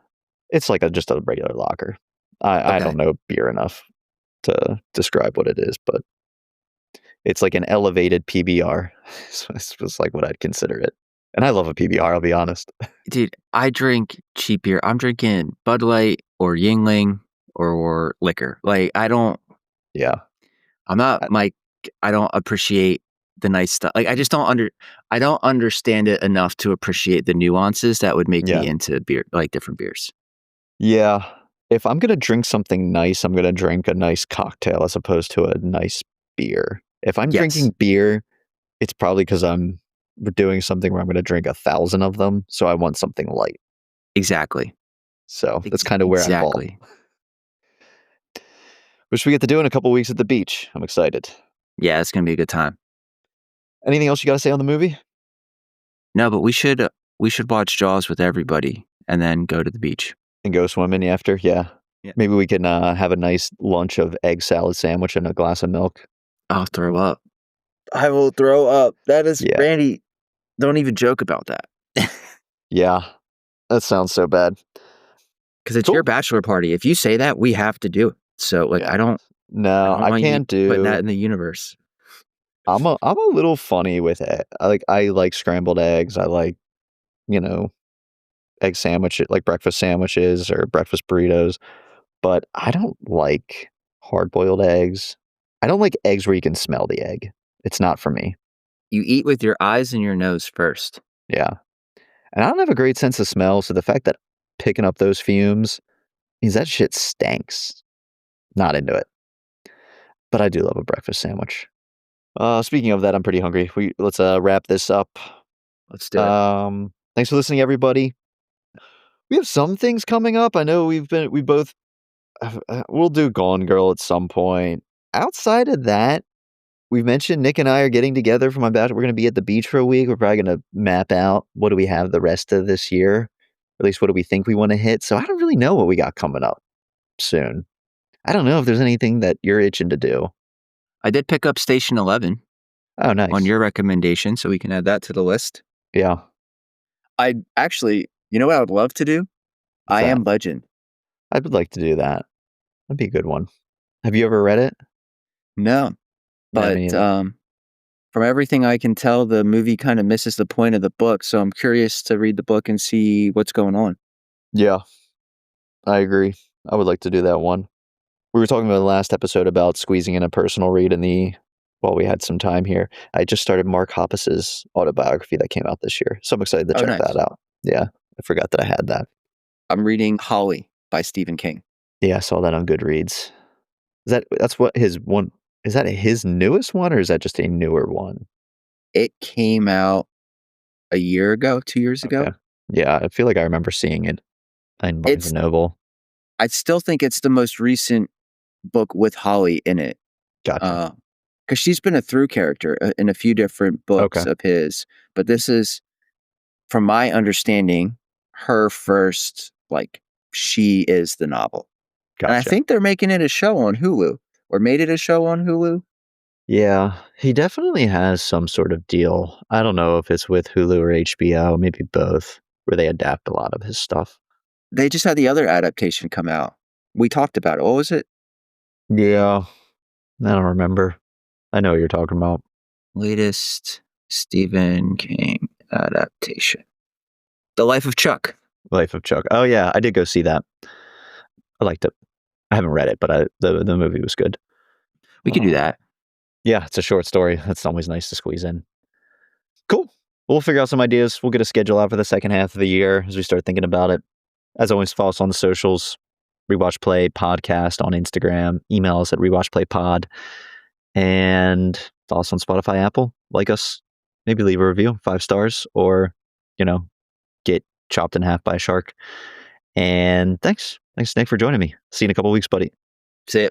It's like just a regular lager. I Okay. don't know beer enough to describe what it is, but it's like an elevated PBR. So it's just like what I'd consider it. And I love a PBR, I'll be honest. Dude, I drink cheap beer. I'm drinking Bud Light or Yingling or liquor. Yeah. I'm not I, Mike. I don't appreciate the nice stuff. Like I don't understand it enough to appreciate the nuances that would make yeah. me into beer, like different beers. Yeah. If I'm gonna drink something nice, I'm gonna drink a nice cocktail as opposed to a nice beer. If I'm Yes, drinking beer, it's probably because I'm doing something where I'm gonna drink 1,000 of them, so I want something light. exactly. So that's kind of where I fall. Exactly. Which we get to do in a couple weeks at the beach. I'm excited. Yeah, it's gonna be a good time. Anything else you gotta say on the movie? No, but we should watch Jaws with everybody and then go to the beach. And go swimming after? Yeah. Yeah. Maybe we can have a nice lunch of egg salad sandwich and a glass of milk. I'll throw up. I will throw up. That is Yeah. Randy. Don't even joke about that. Yeah. That sounds so bad. Because it's your Cool. bachelor party. If you say that, we have to do it. So Yeah. I No, don't I want you can't putting that do. in the universe. I'm a little funny with it. I like scrambled eggs. I like, you know, egg sandwich like breakfast sandwiches or breakfast burritos, but I don't like hard boiled eggs. I don't like eggs where you can smell the egg. It's not for me. You eat with your eyes and your nose first. Yeah. And I don't have a great sense of smell, so the fact that picking up those fumes means that shit stinks. Not into it. but I do love a breakfast sandwich. Speaking of that, I'm pretty hungry. Let's wrap this up. Let's do it. Thanks for listening, everybody. We have some things coming up. I know we both we'll do Gone Girl at some point. Outside of that, we've mentioned Nick and I are getting together for my bachelor. We're going to be at the beach for a week. We're probably going to map out what do we have the rest of this year, or at least what do we think we want to hit. So I don't really know what we got coming up soon. I don't know if there's anything that you're itching to do. I did pick up Station 11. Oh, nice. On your recommendation, so we can add that to the list. Yeah. I actually, you know what I would love to do? What's I that? Am Legend. I would like to do that. That'd be a good one. Have you ever read it? No, but from everything I can tell, the movie kind of misses the point of the book. So I'm curious to read the book and see what's going on. Yeah, I agree. I would like to do that one. We were talking about the last episode about squeezing in a personal read while we had some time here. I just started Mark Hoppus's autobiography that came out this year. So I'm excited to check that out. Yeah, I forgot that I had that. I'm reading Holly by Stephen King. Yeah, I saw that on Goodreads. That's what his one is that his newest one or is that just a newer one? It came out a year ago, 2 years ago. Okay. Yeah, I feel like I remember seeing it in Barnes & Noble. I still think it's the most recent book with Holly in it. Gotcha. Because she's been a through character in a few different books of his, but this is, from my understanding, her first, she is the novel. Gotcha. And I think they're making it a show on Hulu, or made it a show on Hulu. Yeah, he definitely has some sort of deal. I don't know if it's with Hulu or HBO, maybe both, where they adapt a lot of his stuff. They just had the other adaptation come out. We talked about it. What was it? Yeah, I don't remember. I know what you're talking about. Latest Stephen King adaptation. The Life of Chuck. Life of Chuck. Oh, yeah, I did go see that. I liked it. I haven't read it, but the movie was good. We could do that. Yeah, it's a short story. That's always nice to squeeze in. Cool. We'll figure out some ideas. We'll get a schedule out for the second half of the year as we start thinking about it. As always, follow us on the socials. Rewatch Play Podcast on Instagram. Email us at rewatchplaypod. And follow us on Spotify, Apple. Like us. Maybe leave a review, 5 stars, or, get chopped in half by a shark. And thanks. Thanks, Nick, for joining me. See you in a couple weeks, buddy. See ya.